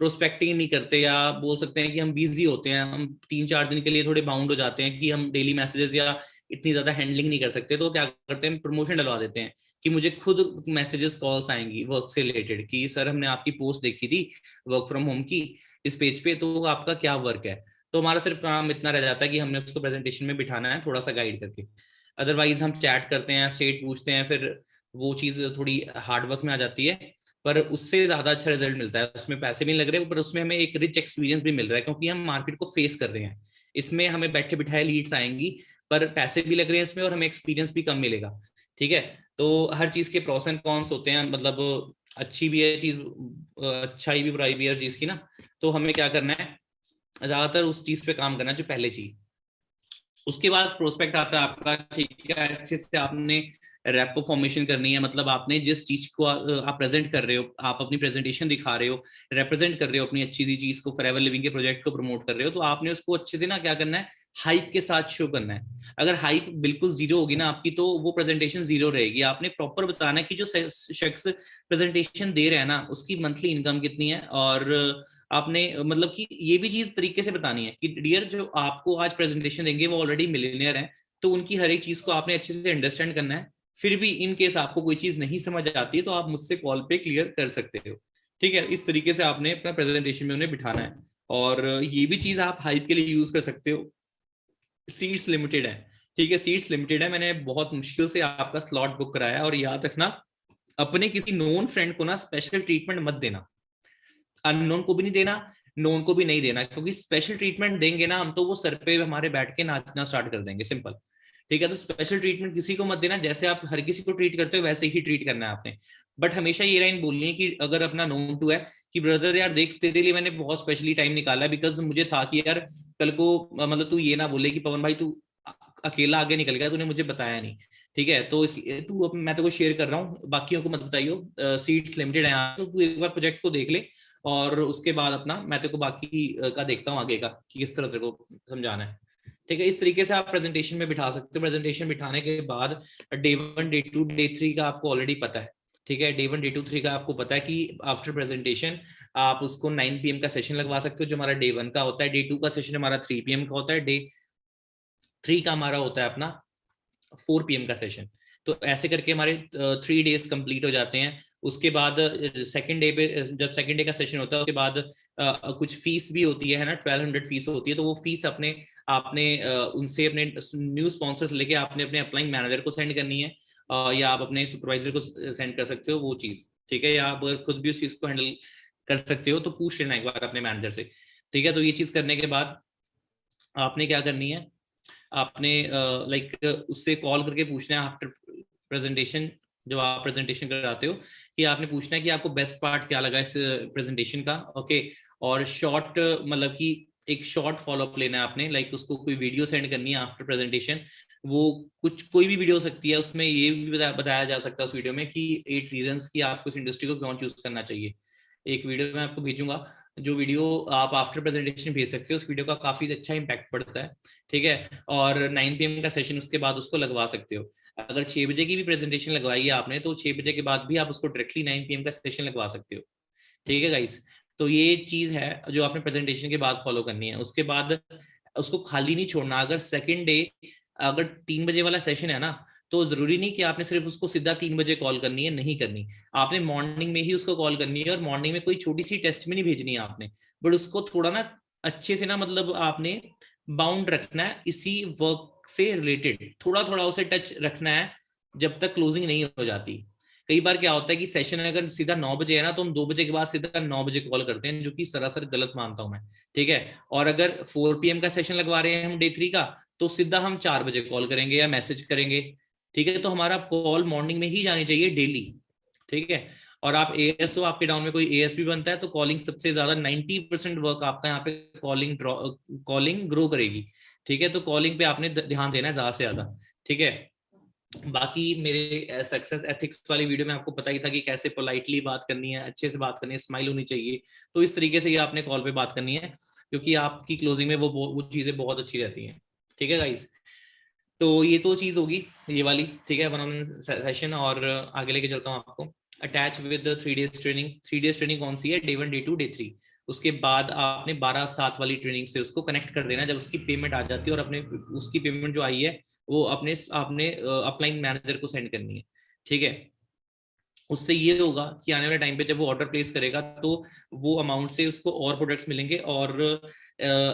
प्रोस्पेक्टिंग नहीं करते, या बोल सकते हैं कि हम बिजी होते हैं, हम 3-4 दिन के लिए थोड़े बाउंड हो जाते हैं कि हम डेली मैसेजेस या इतनी ज्यादा हैंडलिंग नहीं कर सकते, तो क्या करते हैं, प्रमोशन डलवा देते हैं कि मुझे खुद मैसेजेस कॉल्स आएंगी वर्क से रिलेटेड कि सर हमने आपकी पोस्ट देखी थी वर्क फ्रॉम होम की इस पेज पे, तो आपका क्या वर्क है। तो हमारा सिर्फ काम इतना रह जाता है कि हमने उसको प्रेजेंटेशन में बिठाना है, थोड़ा सा गाइड करके। अदरवाइज हम चैट करते हैं, स्टेट पूछते हैं, फिर वो चीज थोड़ी हार्ड वर्क में आ जाती है, पर उससे ज्यादा अच्छा रिजल्ट मिलता है। उसमें पैसे भी नहीं लग रहे, पर उसमें हमें एक रिच एक्सपीरियंस भी मिल रहा है, क्योंकि हम मार्केट को फेस कर रहे हैं। इसमें हमें बैठे बिठाए लीड्स आएंगी, पर पैसे भी लग रहे हैं इसमें, और हमें एक्सपीरियंस भी कम मिलेगा, ठीक है। तो हर चीज के प्रोस एंड कॉन्स होते हैं, मतलब अच्छी भी है चीज, अच्छाई भी बुराई भी है हर चीज की ना। तो हमें क्या करना है, ज्यादातर उस चीज पे काम करना है जो पहले चीज। उसके बाद प्रोस्पेक्ट आता है आपका, ठीक है। अच्छे से आपने रैपो फॉर्मेशन करनी है, मतलब आपने जिस चीज को आप प्रेजेंट कर रहे हो, आप अपनी प्रेजेंटेशन दिखा रहे हो, रिप्रेजेंट कर रहे हो अपनी अच्छी सी चीज को, फॉरएवर लिविंग के प्रोजेक्ट को प्रमोट कर रहे हो, तो आपने उसको अच्छे से ना क्या करना है, हाइप के साथ शो करना है। अगर हाइप बिल्कुल जीरो होगी ना आपकी, तो वो प्रेजेंटेशन जीरो रहेगी। आपने प्रॉपर बताना है कि जो शख्स प्रेजेंटेशन दे रहा है ना, उसकी मंथली इनकम कितनी है, और आपने मतलब कि ये भी चीज तरीके से बतानी है कि डियर जो आपको आज प्रेजेंटेशन देंगे वो ऑलरेडी मिलियनियर है, तो उनकी हर एक चीज को आपने अच्छे से अंडरस्टैंड करना है। फिर भी इन केस आपको कोई चीज नहीं समझ आती है, तो आप मुझसे कॉल पे क्लियर कर सकते हो, ठीक है। इस तरीके से आपने अपना प्रेजेंटेशन में उन्हें बिठाना है। और ये भी चीज आप हाइप के लिए यूज कर सकते हो, सीट्स लिमिटेड है, ठीक है। सीट्स लिमिटेड है, मैंने बहुत मुश्किल से आपका स्लॉट बुक कराया। और याद रखना, अपने किसी नोन फ्रेंड को ना स्पेशल ट्रीटमेंट मत देना, अननोन को भी नहीं देना, नोन को भी नहीं देना, क्योंकि स्पेशल ट्रीटमेंट देंगे ना हम, तो वो सर पे हमारे बैठ के नाचना स्टार्ट कर देंगे, सिंपल, ठीक है। तो स्पेशल ट्रीटमेंट किसी को मत देना, जैसे आप हर किसी को ट्रीट करते हो वैसे ही ट्रीट करना है आपने। बट हमेशा ये लाइन बोलनी है कि अगर अपना नोन टू है कि ब्रदर यार देख तेरे लिए मैंने बहुत स्पेशली टाइम निकाला है, बिकॉज मुझे था कि यार कल को मतलब तू ये ना बोले कि पवन भाई तू अकेला आगे निकल गया, तूने मुझे बताया नहीं। ठीक है, तो इसलिए तू मैं तो को शेयर कर रहा हूँ, बाकियों को मत बताइयो, सीट्स लिमिटेड है यहाँ, तो तू एक बार प्रोजेक्ट को देख ले और उसके बाद अपना मैं तेरे को बाकी का देखता हूँ आगे का कि किस तरह तेरे को समझाना है। ठीक है, इस तरीके से आप प्रेजेंटेशन में बिठा सकते हो। प्रेजेंटेशन बिठाने के बाद डे 1 डे 2 डे 3 का आपको ऑलरेडी पता है। ठीक है, डे 1 डे 2 3 का आपको पता है कि आफ्टर प्रेजेंटेशन आप उसको 9 PM का सेशन लगवा सकते हो जो हमारा डे 1 का होता है। डे 2 का सेशन हमारा 3 PM का होता है। डे 3 का हमारा होता है अपना 4 PM का सेशन। तो ऐसे करके हमारे 3 डेज कंप्लीट हो जाते हैं। उसके बाद सेकंड डे पे जब सेकंड डे का सेशन होता है उसके बाद कुछ फीस भी होती है ना, 1200 फीस होती है। तो वो फीस अपने आपने उनसे अपने न्यू स्पॉन्सर्स लेके आपने अपने अपलाइंग मैनेजर को सेंड करनी है, या आप अपने सुपरवाइजर को सेंड कर सकते हो वो चीज। ठीक है, या आप अगर खुद भी उस चीज को हैंडल कर सकते हो तो पूछ लेना एक बार अपने मैनेजर से। ठीक है, तो ये चीज करने के बाद आपने क्या करनी है, आपने लाइक उससे कॉल करके पूछना है आफ्टर प्रेजेंटेशन, जब आप प्रेजेंटेशन कराते हो, कि आपने पूछना है कि आपको बेस्ट पार्ट क्या लगा इस प्रेजेंटेशन का। ओके, और शॉर्ट मतलब कि एक शॉर्ट फॉलोअप लेना है आपने, लाइक उसको कोई वीडियो सेंड करनी है आफ्टर प्रेजेंटेशन। वो कुछ कोई भी वीडियो हो सकती है, उसमें ये भी बताया जा सकता है उस वीडियो में कि 8 रीजंस कि आपको इस इंडस्ट्री को क्यों चूज करना चाहिए। एक वीडियो मैं आपको भेजूंगा, जो वीडियो आप आफ्टर प्रेजेंटेशन भेज सकते हो, उस वीडियो का काफी अच्छा इंपैक्ट पड़ता है। ठीक है, और 9 PM का सेशन उसके बाद उसको लगवा सकते हो। अगर 6 बजे की भी प्रेजेंटेशन लगवाई है आपने तो 6 बजे के बाद भी आप उसको डायरेक्टली 9 PM का सेशन लगवा सकते हो। ठीक है गाइस, तो ये चीज है जो आपने प्रेजेंटेशन के बाद फॉलो करनी है। उसके बाद उसको खाली नहीं छोड़ना। अगर सेकेंड डे अगर 3 बजे वाला सेशन है ना, तो जरूरी नहीं कि आपने सिर्फ उसको सीधा 3 बजे कॉल करनी है, नहीं करनी। आपने मॉर्निंग में ही उसको कॉल करनी है, और मॉर्निंग में कोई छोटी सी टेस्ट में नहीं भेजनी है आपने, बट उसको थोड़ा ना अच्छे से ना, मतलब आपने बाउंड रखना है इसी वर्क से रिलेटेड, थोड़ा थोड़ा उसे टच रखना है जब तक क्लोजिंग नहीं हो जाती। कई बार क्या होता है कि सेशन अगर सीधा 9 बजे है ना, तो हम 2 बजे के बाद सीधा 9 बजे कॉल करते हैं, जो कि सरासर गलत मानता हूं मैं। ठीक है, और अगर 4 PM का सेशन लगवा रहे हैं हम डे 3 का, तो सीधा हम 4 बजे कॉल करेंगे या मैसेज करेंगे। ठीक है, तो हमारा कॉल मॉर्निंग में ही जानी चाहिए डेली। ठीक है, और आप एएस हो, आपके डाउन में कोई एएस भी बनता है, तो कॉलिंग सबसे ज्यादा 90% वर्क आपका यहाँ पे कॉलिंग ग्रो करेगी। ठीक है, तो कॉलिंग पे आपने ध्यान देना है ज्यादा से ज्यादा। ठीक है, बाकी मेरे सक्सेस एथिक्स वाली वीडियो में आपको पता ही था कि कैसे पोलाइटली बात करनी है, अच्छे से बात करनी है, स्माइल होनी चाहिए। तो इस तरीके से ही आपने कॉल पे बात करनी है, क्योंकि आपकी क्लोजिंग में वो चीजें बहुत अच्छी रहती हैं। ठीक है गाइस, तो ये तो चीज होगी ये वाली। ठीक है, वन ऑन सेशन। और आगे लेके चलता हूँ आपको। Attach with 3 days training. 3 days training कौन सी है? Day 1 day 2 day 3। उसके बाद आपने 12/7 वाली ट्रेनिंग से उसको कनेक्ट कर देना। जब उसकी पेमेंट आ जाती है और अपने उसकी पेमेंट जो आई है वो अपने अपने अपलाइन मैनेजर को सेंड करनी है। ठीक है, उससे ये होगा कि आने वाले टाइम पे जब वो ऑर्डर प्लेस करेगा तो वो अमाउंट से उसको और प्रोडक्ट्स मिलेंगे। और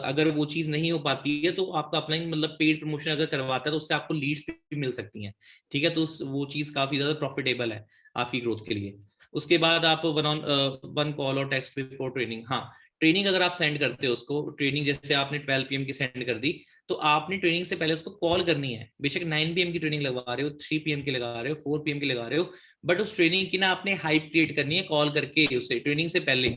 अगर वो चीज नहीं हो पाती है तो आपका अपलाइन मतलब पेड प्रमोशन अगर करवाता है तो उससे आपको लीड्स भी मिल सकती हैं। ठीक है, तो वो चीज काफी ज्यादा प्रॉफिटेबल है आपकी ग्रोथ के लिए। उसके बाद आप वन कॉल और टेक्स्ट बिफोर ट्रेनिंग। हाँ, ट्रेनिंग अगर आप सेंड करते हो उसको, ट्रेनिंग जैसे आपने 12 PM की सेंड कर दी, तो आपने ट्रेनिंग से पहले उसको कॉल करनी है। बेशक 9 PM की ट्रेनिंग लगवा रहे हो, 3 PM की लगा रहे हो, 4 PM की लगा रहे हो, बट उस ट्रेनिंग की ना आपने हाइप क्रिएट करनी है कॉल करके उसे ट्रेनिंग से पहले।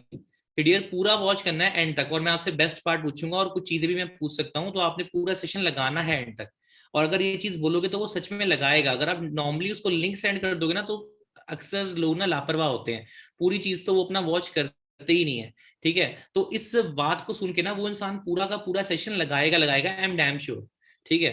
डियर पूरा वॉच करना है एंड तक, और मैं आपसे बेस्ट पार्ट पूछूंगा और कुछ चीजें भी मैं पूछ सकता हूँ, तो आपने पूरा सेशन लगाना है एंड तक। और अगर ये चीज बोलोगे तो वो सच में लगाएगा। अगर आप नॉर्मली उसको लिंक सेंड कर दोगे ना, तो अक्सर लोग ना लापरवाह होते हैं, पूरी चीज तो वो अपना वॉच करते ही नहीं है। ठीक है, तो इस बात को सुन के ना वो इंसान पूरा का पूरा सेशन लगाएगा लगाएगा, आई एम डैम श्योर। ठीक है,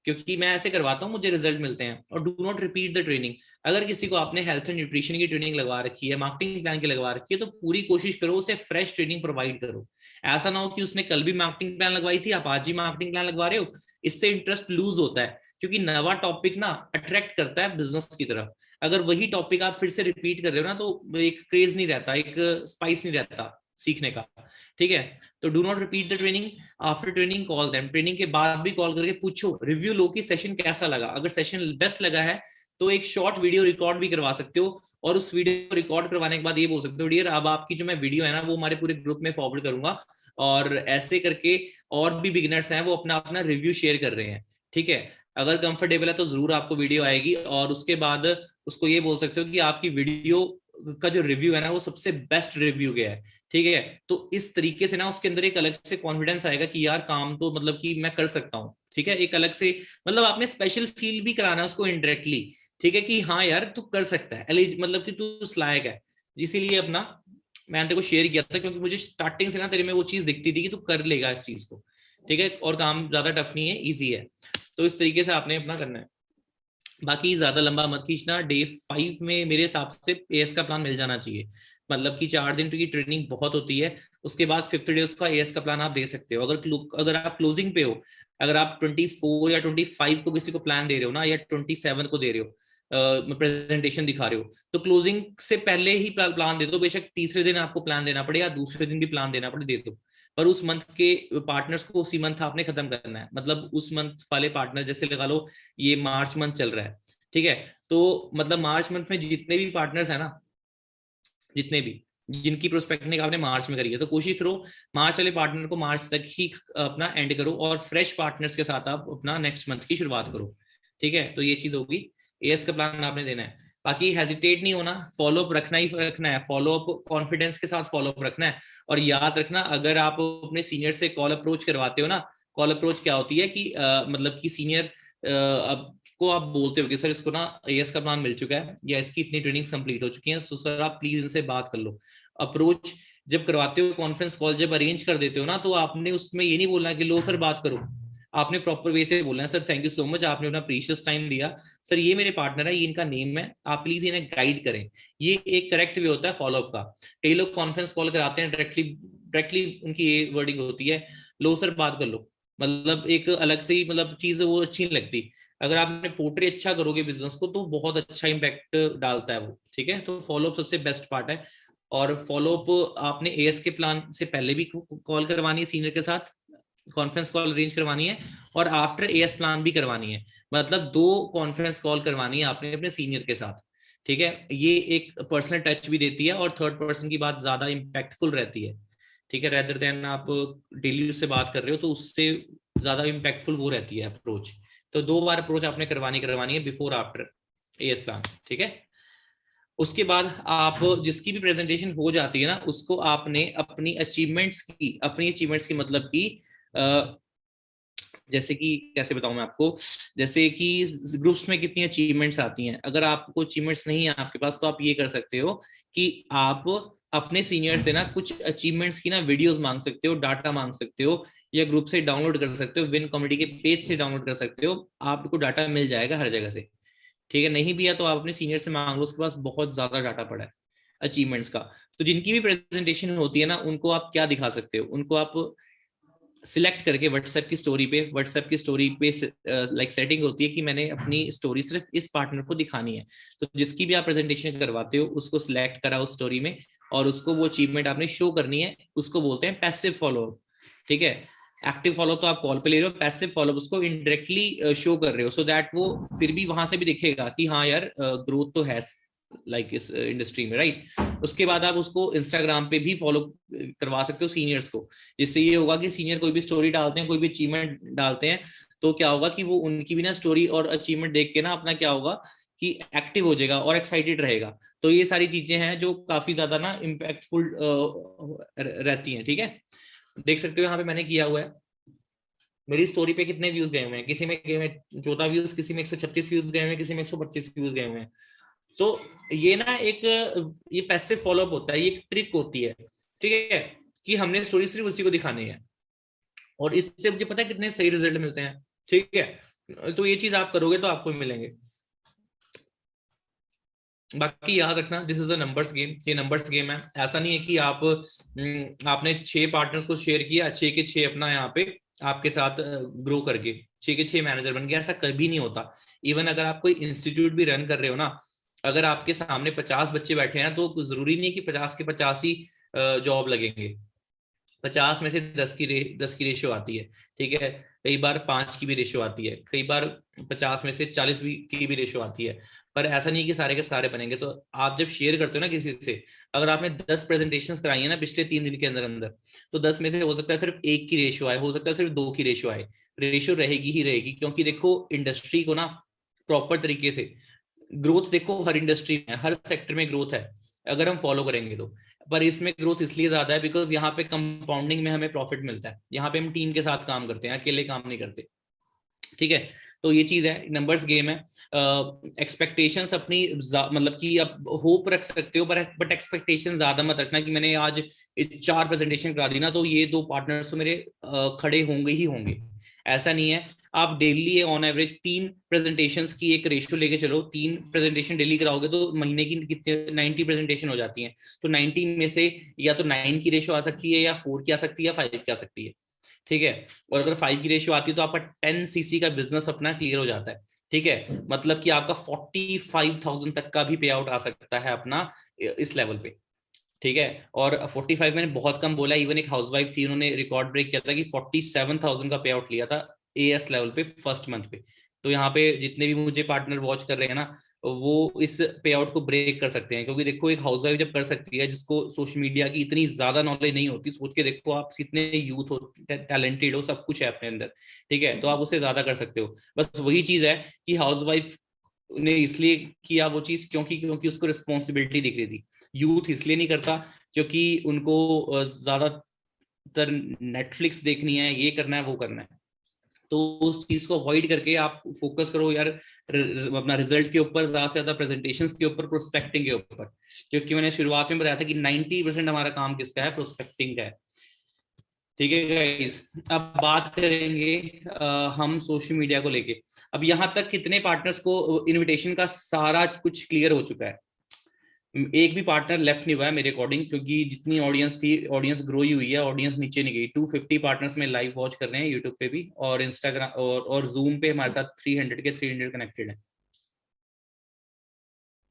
क्योंकि मैं ऐसे करवाता हूँ, मुझे रिजल्ट मिलते हैं। और do not repeat the training. अगर किसी को आपने हेल्थ एंड न्यूट्रिशन की ट्रेनिंग लगवा रखी है, मार्केटिंग प्लान की लगवा रखी है, तो पूरी कोशिश करो उसे फ्रेश ट्रेनिंग प्रोवाइड करो। ऐसा ना हो कि उसने कल भी मार्केटिंग प्लान लगवाई थी, आप आज ही मार्केटिंग प्लान लगवा रहे हो। इससे इंटरेस्ट लूज होता है, क्योंकि नवा टॉपिक ना अट्रैक्ट करता है बिजनेस की तरफ। अगर वही टॉपिक आप फिर से रिपीट कर रहे हो ना, तो एक क्रेज नहीं रहता, एक स्पाइस नहीं रहता सीखने का। ठीक है, तो do not repeat the training. After training call them. Training के बाद भी कॉल करके पूछो, रिव्यू लो कि सेशन कैसा लगा। अगर सेशन बेस्ट लगा है तो एक शॉर्ट वीडियो रिकॉर्ड भी करवा सकते हो, और उस वीडियो को रिकॉर्ड करवाने के बाद ये बोल सकते हो, डियर अब आपकी जो मैं वीडियो है ना वो हमारे पूरे ग्रुप में फॉरवर्ड करूंगा, और ऐसे करके और भी बिगिनर्स हैं वो अपना अपना रिव्यू शेयर कर रहे हैं। ठीक है, अगर कंफर्टेबल है तो जरूर आपको वीडियो आएगी, और उसके बाद उसको ये बोल सकते हो कि आपकी वीडियो का जो रिव्यू है ना वो सबसे बेस्ट रिव्यू गया है, ठीक है। तो इस तरीके से ना उसके अंदर एक अलग से कॉन्फिडेंस आएगा कि यार काम तो मतलब कि मैं कर सकता हूँ, ठीक है। एक अलग से मतलब आपने स्पेशल फील भी कराना है उसको इनडायरेक्टली, ठीक है, कि हाँ यार तू कर सकता है, मतलब कि तू उस लायक है। इसीलिए अपना मैंने तेरे को शेयर किया था, क्योंकि मुझे स्टार्टिंग से ना तेरे में वो चीज दिखती थी कि तू कर लेगा इस चीज को, ठीक है, और काम ज्यादा टफ नहीं है, इजी है। तो इस तरीके से आपने अपना करना है। बाकी ज्यादा लंबा मत खींचना। डे 5 में मेरे हिसाब से एएस का प्लान मिल जाना चाहिए, मतलब कि 4 दिन की ट्रेनिंग बहुत होती है। उसके बाद 5th डे उसका एएस का प्लान आप दे सकते हो। अगर आप क्लोजिंग पे हो, अगर आप 24 या 25 को किसी को प्लान दे रहे हो ना, या 27 को दे रहे हो, प्रेजेंटेशन दिखा रहे हो, तो क्लोजिंग से पहले ही प्लान दे दो। बेशक तीसरे दिन आपको प्लान देना पड़े या दूसरे दिन भी प्लान देना पड़े, दे दो। पर उस मंथ के पार्टनर्स को उसी मंथ आपने खत्म करना है। मतलब उस मंथ वाले पार्टनर, जैसे लगा लो ये मार्च मंथ चल रहा है, ठीक है, तो मतलब मार्च मंथ में जितने भी पार्टनर्स है ना, जितने भी जिनकी प्रोस्पेक्टिंग आपने मार्च में करी है, तो कोशिश करो मार्च वाले पार्टनर को मार्च तक ही अपना एंड करो, और फ्रेश पार्टनर्स के साथ आप अपना नेक्स्ट मंथ की शुरुआत करो, ठीक है। तो ये चीज होगी, एएस का प्लान आपने देना है। बाकी हेजिटेट नहीं होना, फॉलोअप रखना ही रखना है, फॉलोअप कॉन्फिडेंस के साथ फॉलोअप रखना है। और याद रखना, अगर आप अपने सीनियर से कॉल अप्रोच करवाते हो ना, कॉल अप्रोच क्या होती है कि मतलब कि सीनियर अब को आप बोलते हो कि सर इसको ना एएस का प्लान मिल चुका है या इसकी इतनी ट्रेनिंग्स कंप्लीट हो चुकी हैं, सो सर आप प्लीज इनसे बात कर लो। अप्रोच जब करवाते हो, कॉन्फ्रेंस कॉल जब अरेंज कर देते हो ना, तो आपने उसमें ये नहीं बोलना कि लो सर बात करो, आपने प्रॉपर वे से बोलना है, sir thank you so much, आपने अपना प्रीशियस टाइम दिया, सर ये मेरे पार्टनर है, ये इनका नेम है, आप प्लीज इन्हें गाइड करें। ये एक करेक्ट वे होता है फॉलोअप का। कई लोग कॉन्फ्रेंस कॉल कराते हैं, डायरेक्टली उनकी ये वर्डिंग होती है, लो सर बात कर लो, मतलब एक अलग से ही मतलब चीज वो अच्छी नहीं लगती। अगर आपने पोर्ट्रे अच्छा करोगे बिजनेस को, तो बहुत अच्छा इंपैक्ट डालता है वो, ठीक है। तो फॉलोअप सबसे बेस्ट पार्ट है। और फॉलोअप आपने एएस के प्लान से पहले भी कॉल करवानी है सीनियर के साथ, कॉन्फ्रेंस कॉल अरेंज करवानी है, और आफ्टर एएस प्लान भी करवानी है। मतलब 2 कॉन्फ्रेंस कॉल करवानी है आपने अपने सीनियर के साथ, ठीक है। ये एक पर्सनल टच भी देती है, और थर्ड पर्सन की बात ज्यादा इंपैक्टफुल रहती है, ठीक है, रेदर देन आप डेली उससे बात कर रहे हो, तो उससे ज्यादा इंपैक्टफुल वो रहती है अप्रोच। तो 2 बार अप्रोच आपने करवानी है बिफोर आफ्टर एएस प्लान, ठीक है। उसके बाद आप जिसकी भी प्रेजेंटेशन हो जाती है ना, उसको आपने अपनी अचीवमेंट्स की मतलब की जैसे कि कैसे बताऊं मैं आपको, जैसे कि ग्रुप्स में कितनी अचीवमेंट्स आती हैं, अगर आपको अचीवमेंट्स नहीं है आपके पास, तो आप ये कर सकते हो कि आप अपने सीनियर से ना कुछ अचीवमेंट्स की ना वीडियोस मांग सकते हो, डाटा मांग सकते हो, या ग्रुप से डाउनलोड कर सकते हो, विन कॉमेडी के पेज से डाउनलोड कर सकते हो, आपको डाटा मिल जाएगा हर जगह से, ठीक है। नहीं भी है तो आप अपने सीनियर से मांग लो, उसके पास बहुत ज्यादा डाटा पड़ा है अचीवमेंट्स का। तो जिनकी भी प्रेजेंटेशन होती है ना, उनको आप क्या दिखा सकते हो, उनको आप सिलेक्ट करके व्हाट्सएप की स्टोरी पे लाइक सेटिंग होती है कि मैंने अपनी स्टोरी सिर्फ इस पार्टनर को दिखानी है। तो जिसकी भी आप प्रेजेंटेशन करवाते हो, उसको सिलेक्ट करा उस स्टोरी में, और उसको वो अचीवमेंट आपने शो करनी है, उसको बोलते हैं पैसिव फॉलोअप, ठीक है। एक्टिव फॉलो तो आप कॉल पे ले रहे हो, पैसिव फॉलो उसको इनडायरेक्टली शो कर रहे हो, सो दैट वो फिर भी वहां से भी दिखेगा कि हाँ यार ग्रोथ तो है लाइक इस इंडस्ट्री में, राइट। उसके बाद आप उसको इंस्टाग्राम पे भी फॉलो करवा सकते हो सीनियर्स को, जिससे ये होगा कि सीनियर कोई भी स्टोरी डालते हैं, कोई भी अचीवमेंट डालते हैं, तो क्या होगा कि वो उनकी भी ना स्टोरी और अचीवमेंट देख के ना अपना क्या होगा कि एक्टिव हो जाएगा और एक्साइटेड रहेगा। तो ये सारी चीजें हैं जो काफी ज्यादा ना इम्पैक्टफुल रहती हैं, ठीक है। देख सकते हो यहाँ पे मैंने किया हुआ है, मेरी स्टोरी पे कितने व्यूज गए हुए हैं, किसी में गए हुए 14 व्यूज, किसी में 136 व्यूज गए हुए हैं, किसी में 125 व्यूज गए हुए हैं। तो ये ना एक ये पैसिव फॉलोअप होता है, ये एक ट्रिक होती है, ठीक है, कि हमने स्टोरी सिर्फ उसी को दिखानी है, और इससे मुझे पता है कितने सही रिजल्ट मिलते हैं, ठीक है। तो ये चीज आप करोगे तो आपको मिलेंगे। बाकी याद रखना, this is a numbers game, ये नंबर्स गेम है। ऐसा नहीं है कि आपने 6 पार्टनर्स को शेयर किया, 6 के 6 अपना यहाँ पे आपके साथ ग्रो करके 6 के 6 मैनेजर बन गया, ऐसा कभी नहीं होता। इवन अगर आप कोई इंस्टीट्यूट भी रन कर रहे हो ना, अगर आपके सामने 50 बच्चे बैठे हैं, तो जरूरी नहीं है कि 50 के 50 ही जॉब लगेंगे, 50 में से 10 की रेशियो आती है, ठीक है। कई बार 5 की भी रेशियो आती है, कई बार 50 में से 40 की भी रेशियो आती है। पर ऐसा नहीं कि सारे के सारे बनेंगे। तो आप जब शेयर करते हो ना किसी से, अगर आपने 10 प्रेजेंटेशन कराई है ना पिछले 3 दिन के अंदर अंदर, तो 10 में से हो सकता है सिर्फ 1 की रेशियो आए, हो सकता है सिर्फ 2 की रेशियो आए। रेशियो रहेगी ही रहेगी, क्योंकि देखो इंडस्ट्री को ना प्रॉपर तरीके से ग्रोथ, देखो हर इंडस्ट्री में हर सेक्टर में ग्रोथ है अगर हम फॉलो करेंगे तो। पर इसमें ग्रोथ इसलिए ज्यादा है बिकॉज यहाँ पे कंपाउंडिंग में हमें प्रॉफिट मिलता है, यहाँ पे हम टीम के साथ काम करते हैं, अकेले काम नहीं करते। ठीक है, तो ये चीज है, नंबर्स गेम है। एक्सपेक्टेशंस अपनी मतलब कि आप होप रख सकते हो, बट एक्सपेक्टेशन ज्यादा मत रखना कि मैंने आज 4 प्रेजेंटेशन करा दी ना तो ये 2 पार्टनर्स तो मेरे खड़े होंगे ही होंगे। ऐसा नहीं है। आप डेली ऑन एवरेज 3 प्रेजेंटेशंस की एक रेशियो लेके चलो, 3 प्रेजेंटेशन डेली कराओगे तो महीने की कितने 90 प्रेजेंटेशन हो जाती हैं। तो 90 में से या तो 9 की रेशियो आ सकती है, या 4 की आ सकती है, या 5 की आ सकती है। ठीक है, और अगर 5 की रेशियो आती है तो आपका 10 सीसी का बिजनेस अपना क्लियर हो जाता है। ठीक है, मतलब कि आपका 45,000 तक का भी पे आउट आ सकता है अपना इस लेवल पे। ठीक है, और 45 मैंने बहुत कम बोला, इवन एक हाउसवाइफ थी उन्होंने रिकॉर्ड ब्रेक किया था कि 47,000 का पे आउट लिया था एएस लेवल पे फर्स्ट मंथ पे। तो यहाँ पे जितने भी मुझे पार्टनर वॉच कर रहे हैं ना, वो इस पे आउट को ब्रेक कर सकते हैं। क्योंकि देखो एक हाउसवाइफ जब कर सकती है, जिसको सोशल मीडिया की इतनी ज्यादा नॉलेज नहीं होती, सोच के देखो आप कितने यूथ हो, टैलेंटेड हो, सब कुछ है अपने अंदर। ठीक है, तो आप उससे ज्यादा कर सकते हो। बस वही चीज है कि हाउसवाइफ ने इसलिए किया वो चीज क्योंकि क्योंकि उसको रिस्पॉन्सिबिलिटी दिख रही थी। यूथ इसलिए नहीं करता क्योंकि उनको ज्यादातर नेटफ्लिक्स देखनी है, ये करना है, वो करना है। तो उस चीज को अवॉइड करके आप फोकस करो यार अपना रिजल्ट के ऊपर, ज्यादा से ज्यादा प्रेजेंटेशंस के ऊपर, प्रोस्पेक्टिंग के ऊपर। क्योंकि मैंने शुरुआत में बताया था कि 90% हमारा काम किसका है, प्रोस्पेक्टिंग का है। ठीक है गाइस, अब बात करेंगे हम सोशल मीडिया को लेके। अब यहाँ तक कितने पार्टनर्स को इनविटेशन का सारा कुछ क्लियर हो चुका है? एक भी पार्टनर लेफ्ट नहीं हुआ है मेरे अकॉर्डिंग, क्योंकि जितनी ऑडियंस थी, ऑडियंस ग्रो ही हुई है, ऑडियंस नीचे नहीं गई। 250 पार्टनर्स में लाइव वॉच कर रहे हैं यूट्यूब पे भी, और इंस्टाग्राम और जूम पे हमारे साथ 300 के 300 कनेक्टेड है।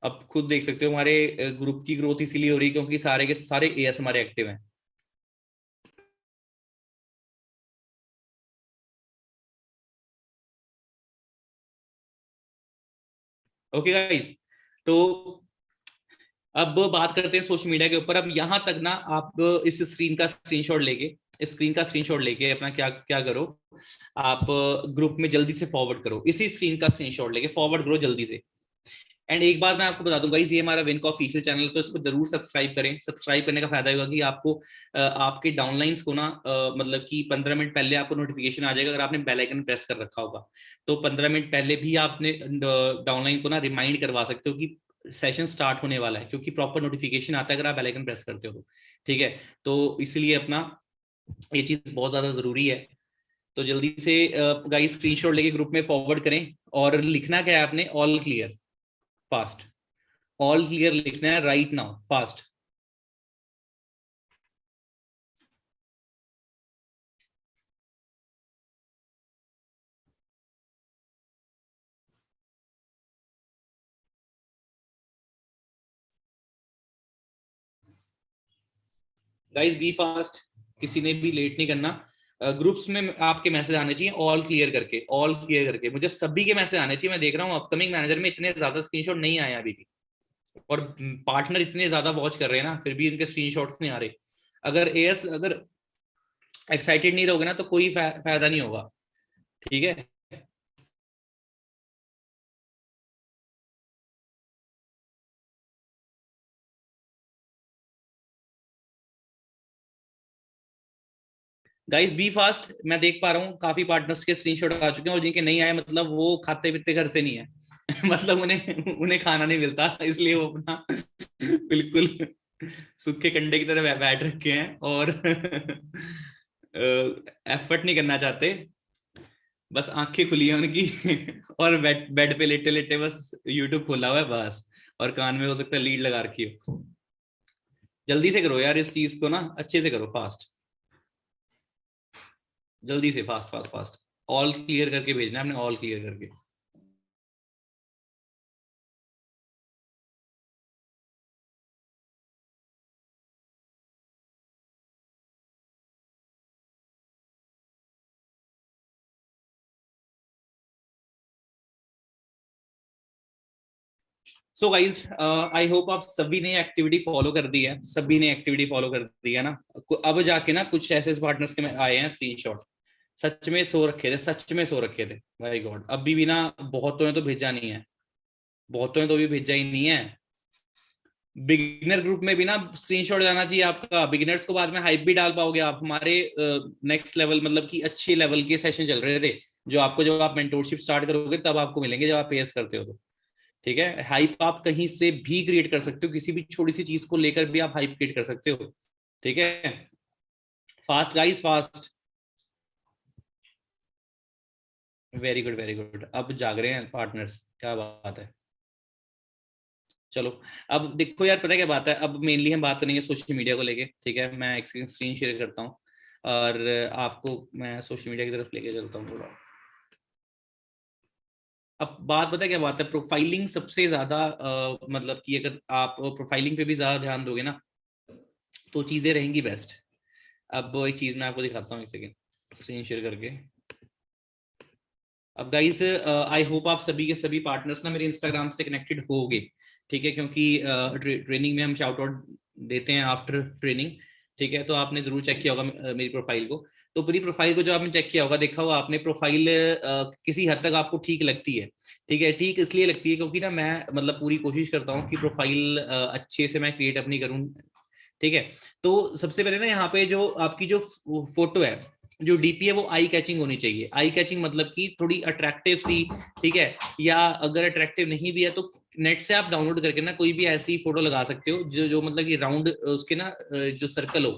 अब खुद देख सकते हो हमारे ग्रुप की ग्रोथ इसीलिए हो रही है क्योंकि सारे के सारे एएस हमारे एक्टिव हैं। ओके गाइस, तो अब बात करते हैं सोशल मीडिया के ऊपर। अब यहाँ तक ना आप इस स्क्रीन का स्क्रीनशॉट लेके, इस स्क्रीन का स्क्रीनशॉट लेके अपना क्या क्या करो, आप ग्रुप में जल्दी से फॉरवर्ड करो, इसी स्क्रीन का स्क्रीनशॉट लेके फॉरवर्ड करो जल्दी से। एंड एक बात मैं आपको बता दूंगा, ये हमारा विन का ऑफिशियल चैनल है, तो इसको जरूर सब्सक्राइब करें। सब्सक्राइब करने का फायदा होगा कि आपको आपके डाउनलाइंस को ना मतलब कि 15 मिनट पहले आपको नोटिफिकेशन आ जाएगा अगर आपने बेल आइकन प्रेस कर रखा होगा। तो 15 मिनट पहले भी आपने डाउनलाइन को ना रिमाइंड करवा सकते हो कि सेशन स्टार्ट होने वाला है, क्योंकि प्रॉपर नोटिफिकेशन आता है अगर आप बेल आइकन प्रेस करते हो तो। ठीक है, तो इसलिए अपना ये चीज बहुत ज्यादा जरूरी है। तो जल्दी से गाइस स्क्रीनशॉट लेके ग्रुप में फॉरवर्ड करें, और लिखना क्या है आपने, all clear fast. All clear लिखना है right now fast. Guys be fast, किसी ने भी लेट नहीं करना। ग्रुप्स में आपके मैसेज आने चाहिए ऑल क्लियर करके, ऑल क्लियर करके मुझे सभी के मैसेज आने चाहिए। मैं देख रहा हूँ अपकमिंग मैनेजर में इतने ज्यादा स्क्रीनशॉट नहीं आए अभी भी, और पार्टनर इतने ज्यादा वॉच कर रहे हैं ना, फिर भी इनके स्क्रीनशॉट्स नहीं आ रहे। अगर एएस अगर एक्साइटेड नहीं रहोगे ना तो कोई फायदा नहीं होगा। ठीक है, गाइस बी फास्ट। मैं देख पा रहा हूँ काफी पार्टनर्स के स्क्रीनशॉट आ चुके हैं, और जिनके नहीं आए मतलब वो खाते पीते घर से नहीं है मतलब उन्हें उन्हें खाना नहीं मिलता, इसलिए वो अपना बिल्कुल सूखे कंडे की तरह बैठ रखे हैं, और एफर्ट नहीं करना चाहते। बस आंखें खुली हैं उनकी और बेड पे लेटे लेटे बस यूट्यूब खोला हुआ है बस, और कान में हो सकता है लीड लगा रखी हो। जल्दी से करो यार इस चीज को ना, अच्छे से करो फास्ट, जल्दी से fast fast fast. All clear करके भेजना है आपने, ऑल क्लियर करके। सो गाइज आई होप आप सभी ने एक्टिविटी फॉलो कर दी है, सभी ने एक्टिविटी फॉलो कर दी है ना। अब जाके ना कुछ ऐसे पार्टनर्स के में आए हैं स्क्रीनशॉट, सच में सो रखे थे, सच में सो रखे थे, माय गॉड। अभी भी ना बहुतों ने तो भेजा नहीं है, बहुतों ने तो भी भेजा ही नहीं है। बिगिनर ग्रुप में भी ना स्क्रीनशॉट जाना चाहिए आपका, बिगिनर्स को बाद में हाइप भी डाल पाओगे आप। हमारे नेक्स्ट लेवल मतलब कि अच्छे लेवल के सेशन चल रहे थे जो आपको, जब आप मेंटोरशिप स्टार्ट करोगे तब आपको मिलेंगे, जब आप पेस करते हो तो। ठीक है, हाइप आप कहीं से भी क्रिएट कर सकते हो, किसी भी छोटी सी चीज को लेकर भी आप हाइप क्रिएट कर सकते हो। ठीक है, fast guys fast, very good very good. अब जाग रहे हैं पार्टनर्स, क्या बात है। चलो अब देखो यार, पता है क्या बात है, अब मेनली हम बात करेंगे सोशल मीडिया को लेके। ठीक है, मैं एक स्क्रीन शेयर करता हूँ और आपको मैं सोशल मीडिया की तरफ लेके चलता हूँ थोड़ा। अब बात पता है क्या बात है, प्रोफाइलिंग सबसे ज्यादा मतलब कि अगर आप प्रोफाइलिंग पे भी ज्यादा ध्यान दोगे ना तो चीजें रहेंगी बेस्ट। अब एक चीज मैं आपको दिखाता हूँ, एक सेकेंड स्क्रीन शेयर करके। अब गाइस आई होप आप सभी के सभी पार्टनर्स ना मेरे इंस्टाग्राम से कनेक्टेड होगे। ठीक है, क्योंकि ट्रेनिंग में हम शाउट आउट देते हैं आफ्टर ट्रेनिंग। ठीक है, तो आपने जरूर चेक किया होगा मेरी प्रोफाइल को। तो पूरी प्रोफाइल को जो आपने चेक किया होगा, देखा होगा आपने, प्रोफाइल किसी हद तक आपको ठीक लगती है। ठीक है, ठीक इसलिए लगती है क्योंकि ना मैं मतलब पूरी कोशिश करता हूँ कि प्रोफाइल अच्छे से मैं क्रिएट अपनी करूँ। ठीक है, तो सबसे पहले ना यहाँ पे जो आपकी जो फोटो है, जो डीपी है, वो आई कैचिंग होनी चाहिए। आई कैचिंग मतलब कि थोड़ी अट्रैक्टिव सी। ठीक है, या अगर अट्रैक्टिव नहीं भी है तो नेट से आप डाउनलोड करके ना कोई भी ऐसी फोटो लगा सकते हो जो जो मतलब कि राउंड उसके ना जो सर्कल हो,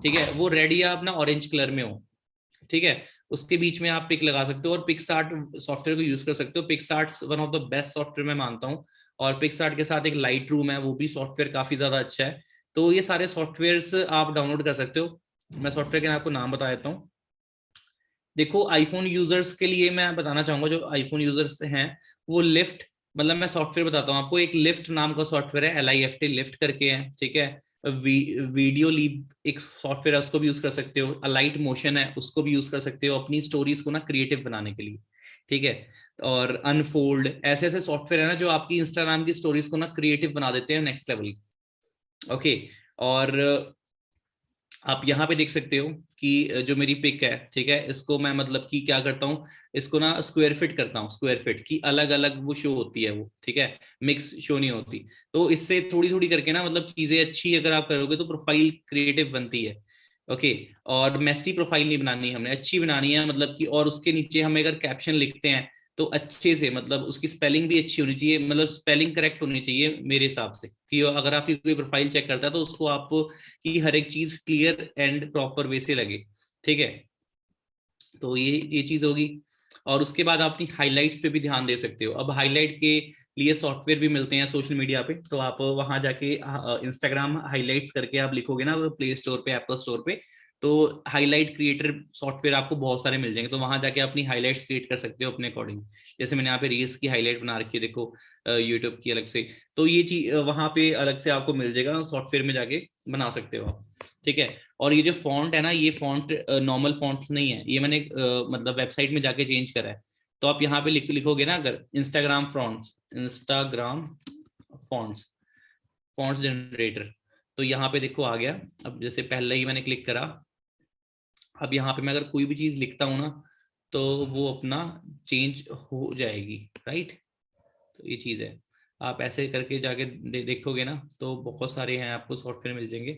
ठीक है, वो रेड या अपना ऑरेंज कलर में हो। ठीक है, उसके बीच में आप पिक लगा सकते हो और पिक्सआर्ट सॉफ्टवेयर को यूज कर सकते हो। PicsArt one of the best software मैं मानता हूँ। और पिक्सआर्ट के साथ एक लाइट रूम है, वो भी सॉफ्टवेयर काफी ज्यादा अच्छा है। तो ये सारे सॉफ्टवेयर्स आप डाउनलोड कर सकते हो। मैं सॉफ्टवेयर के आपको नाम बता देता हूँ। देखो आईफोन यूजर्स के लिए मैं बताना चाहूंगा, जो आईफोन यूजर्स हैं वो लिफ्ट, मतलब मैं सॉफ्टवेयर बताता हूँ आपको। एक लिफ्ट नाम का सॉफ्टवेयर है, LIFT लिफ्ट करके है। ठीक है, वीडियो लीप एक सॉफ्टवेयर है, उसको भी यूज कर सकते हो। अलाइट मोशन है, उसको भी यूज कर सकते हो अपनी स्टोरीज को ना क्रिएटिव बनाने के लिए। ठीक है, और अनफोल्ड, ऐसे ऐसे सॉफ्टवेयर है ना जो आपकी इंस्टाग्राम की स्टोरीज को ना क्रिएटिव बना देते हैं नेक्स्ट लेवल। ओके, और आप यहाँ पे देख सकते हो कि जो मेरी पिक है, ठीक है, इसको मैं मतलब कि क्या करता हूँ, इसको ना स्क्वायर फिट करता हूँ। स्क्वायर फिट की अलग अलग वो शो होती है वो, ठीक है, मिक्स शो नहीं होती। तो इससे थोड़ी थोड़ी करके ना मतलब चीजें अच्छी अगर आप करोगे तो प्रोफाइल क्रिएटिव बनती है। ओके, और मैसी प्रोफाइल नहीं बनानी, हमने अच्छी बनानी है मतलब कि। और उसके नीचे हम अगर कैप्शन लिखते हैं तो अच्छे से, मतलब उसकी स्पेलिंग भी अच्छी होनी चाहिए, मतलब स्पेलिंग करेक्ट होनी चाहिए मेरे हिसाब से। कि अगर आपकी कोई प्रोफाइल चेक करता है तो उसको आप कि हर एक चीज क्लियर एंड प्रॉपर वे से लगे। ठीक है, तो ये चीज होगी। और उसके बाद आप अपनी हाइलाइट्स पे भी ध्यान दे सकते हो। अब हाईलाइट के लिए सॉफ्टवेयर भी मिलते हैं सोशल मीडिया पे, तो आप वहां जाके इंस्टाग्राम हाईलाइट्स करके आप लिखोगे ना प्ले स्टोर पे, एप्पल स्टोर पे, तो हाईलाइट क्रिएटर सॉफ्टवेयर आपको बहुत सारे मिल जाएंगे। तो वहां जाके अपनी हाईलाइट्स क्रिएट कर सकते हो अपने अकॉर्डिंग। जैसे मैंने यहाँ पे रील्स की हाईलाइट बना रखी है, देखो यूट्यूब की अलग से। तो ये चीज वहां पे अलग से आपको मिल जाएगा, सॉफ्टवेयर में जाके बना सकते हो आप। ठीक है, और ये जो फॉन्ट है ना, ये फॉन्ट नॉर्मल फॉन्ट नहीं है, ये मैंने मतलब वेबसाइट में जाके चेंज करा है। तो आप यहाँ पे लिखोगे ना अगर Instagram fonts, Instagram fonts, fonts generator, तो यहाँ पे देखो आ गया। अब जैसे पहले ही मैंने क्लिक करा, अब यहाँ पे मैं अगर कोई भी चीज लिखता हूँ ना तो वो अपना चेंज हो जाएगी। राइट, तो ये चीज है। आप ऐसे करके जाके देखोगे ना तो बहुत सारे हैं, आपको सॉफ्टवेयर मिल जाएंगे।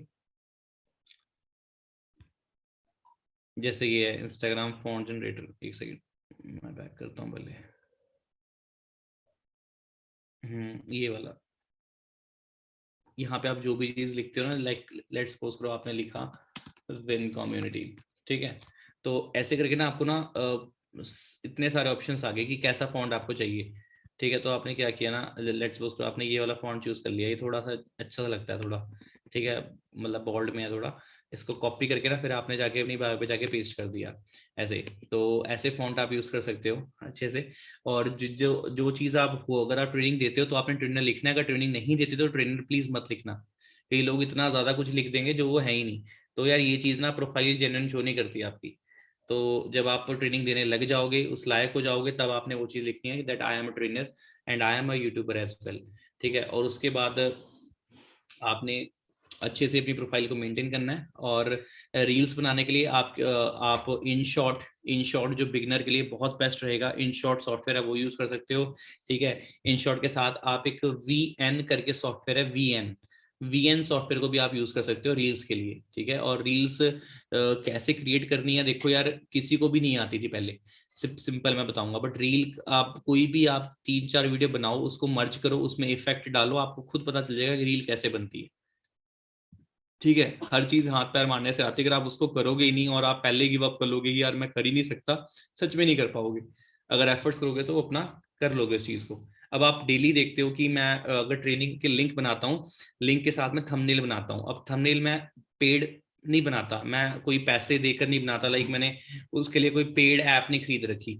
जैसे ये है इंस्टाग्राम फॉन्ट जनरेटर, एक सेकेंड मैं बैक करता हूँ पहले। ये वाला, यहाँ पे आप जो भी चीज लिखते हो ना, लाइक लेट्स सपोज करो आपने लिखा विन कम्युनिटी। ठीक है, तो ऐसे करके ना आपको ना इतने सारे ऑप्शंस आ गए कि कैसा फॉन्ट आपको चाहिए। ठीक है, तो आपने क्या किया ना, लेट्स सपोज करो आपने ये वाला फॉन्ट चूज कर लिया, ये थोड़ा सा अच्छा सा लगता है थोड़ा। ठीक है, मतलब बोल्ड में है थोड़ा। इसको कॉपी करके ना फिर आपने जाके अपनी बायो पे जाके पेस्ट कर दिया ऐसे। तो ऐसे फॉन्ट आप यूज कर सकते हो अच्छे से। और जो जो जो चीज आप हो, अगर आप ट्रेनिंग देते हो तो आपने ट्रेनर लिखना है, अगर ट्रेनिंग नहीं देते तो ट्रेनर प्लीज मत लिखना। कई लोग इतना ज्यादा कुछ लिख देंगे जो वो है ही नहीं। तो यार ये चीज ना प्रोफाइल जेन्युइन शो नहीं करती आपकी। तो जब आप ट्रेनिंग देने लग जाओगे, उस लायक हो जाओगे, तब आपने वो चीज लिखनी है that I am a trainer and I am a YouTuber as well. ठीक है। और उसके बाद आपने अच्छे से अपनी प्रोफाइल को मेंटेन करना है। और रील्स बनाने के लिए आप इन शॉर्ट जो बिगिनर के लिए बहुत बेस्ट रहेगा, इन शॉर्ट सॉफ्टवेयर है वो यूज कर सकते हो। ठीक है। इन शॉर्ट के साथ आप एक VN करके सॉफ्टवेयर है, VN सॉफ्टवेयर को भी आप यूज कर सकते हो रील्स के लिए। ठीक है। और रील्स कैसे क्रिएट करनी है, देखो यार किसी को भी नहीं आती थी पहले, सिंपल मैं बताऊंगा। बट रील आप कोई भी आप 3-4 वीडियो बनाओ, उसको मर्ज करो, उसमें इफेक्ट डालो, आपको खुद पता चल जाएगा कि रील कैसे बनती है। ठीक है। हर चीज हाथ पैर मारने से आती है, अगर आप उसको करोगे ही नहीं और आप पहले गिव अप कर लोगे कि यार मैं कर ही नहीं सकता, सच में नहीं कर पाओगे। अगर एफर्ट्स करोगे तो अपना कर लोगे उस चीज को। अब आप डेली देखते हो कि मैं अगर ट्रेनिंग के लिंक बनाता हूँ, लिंक के साथ में थंबनेल बनाता हूँ। अब थंबनेल मैं पेड नहीं बनाता, मैं कोई पैसे देकर नहीं बनाता, लाइक मैंने उसके लिए कोई पेड ऐप नहीं खरीद रखी।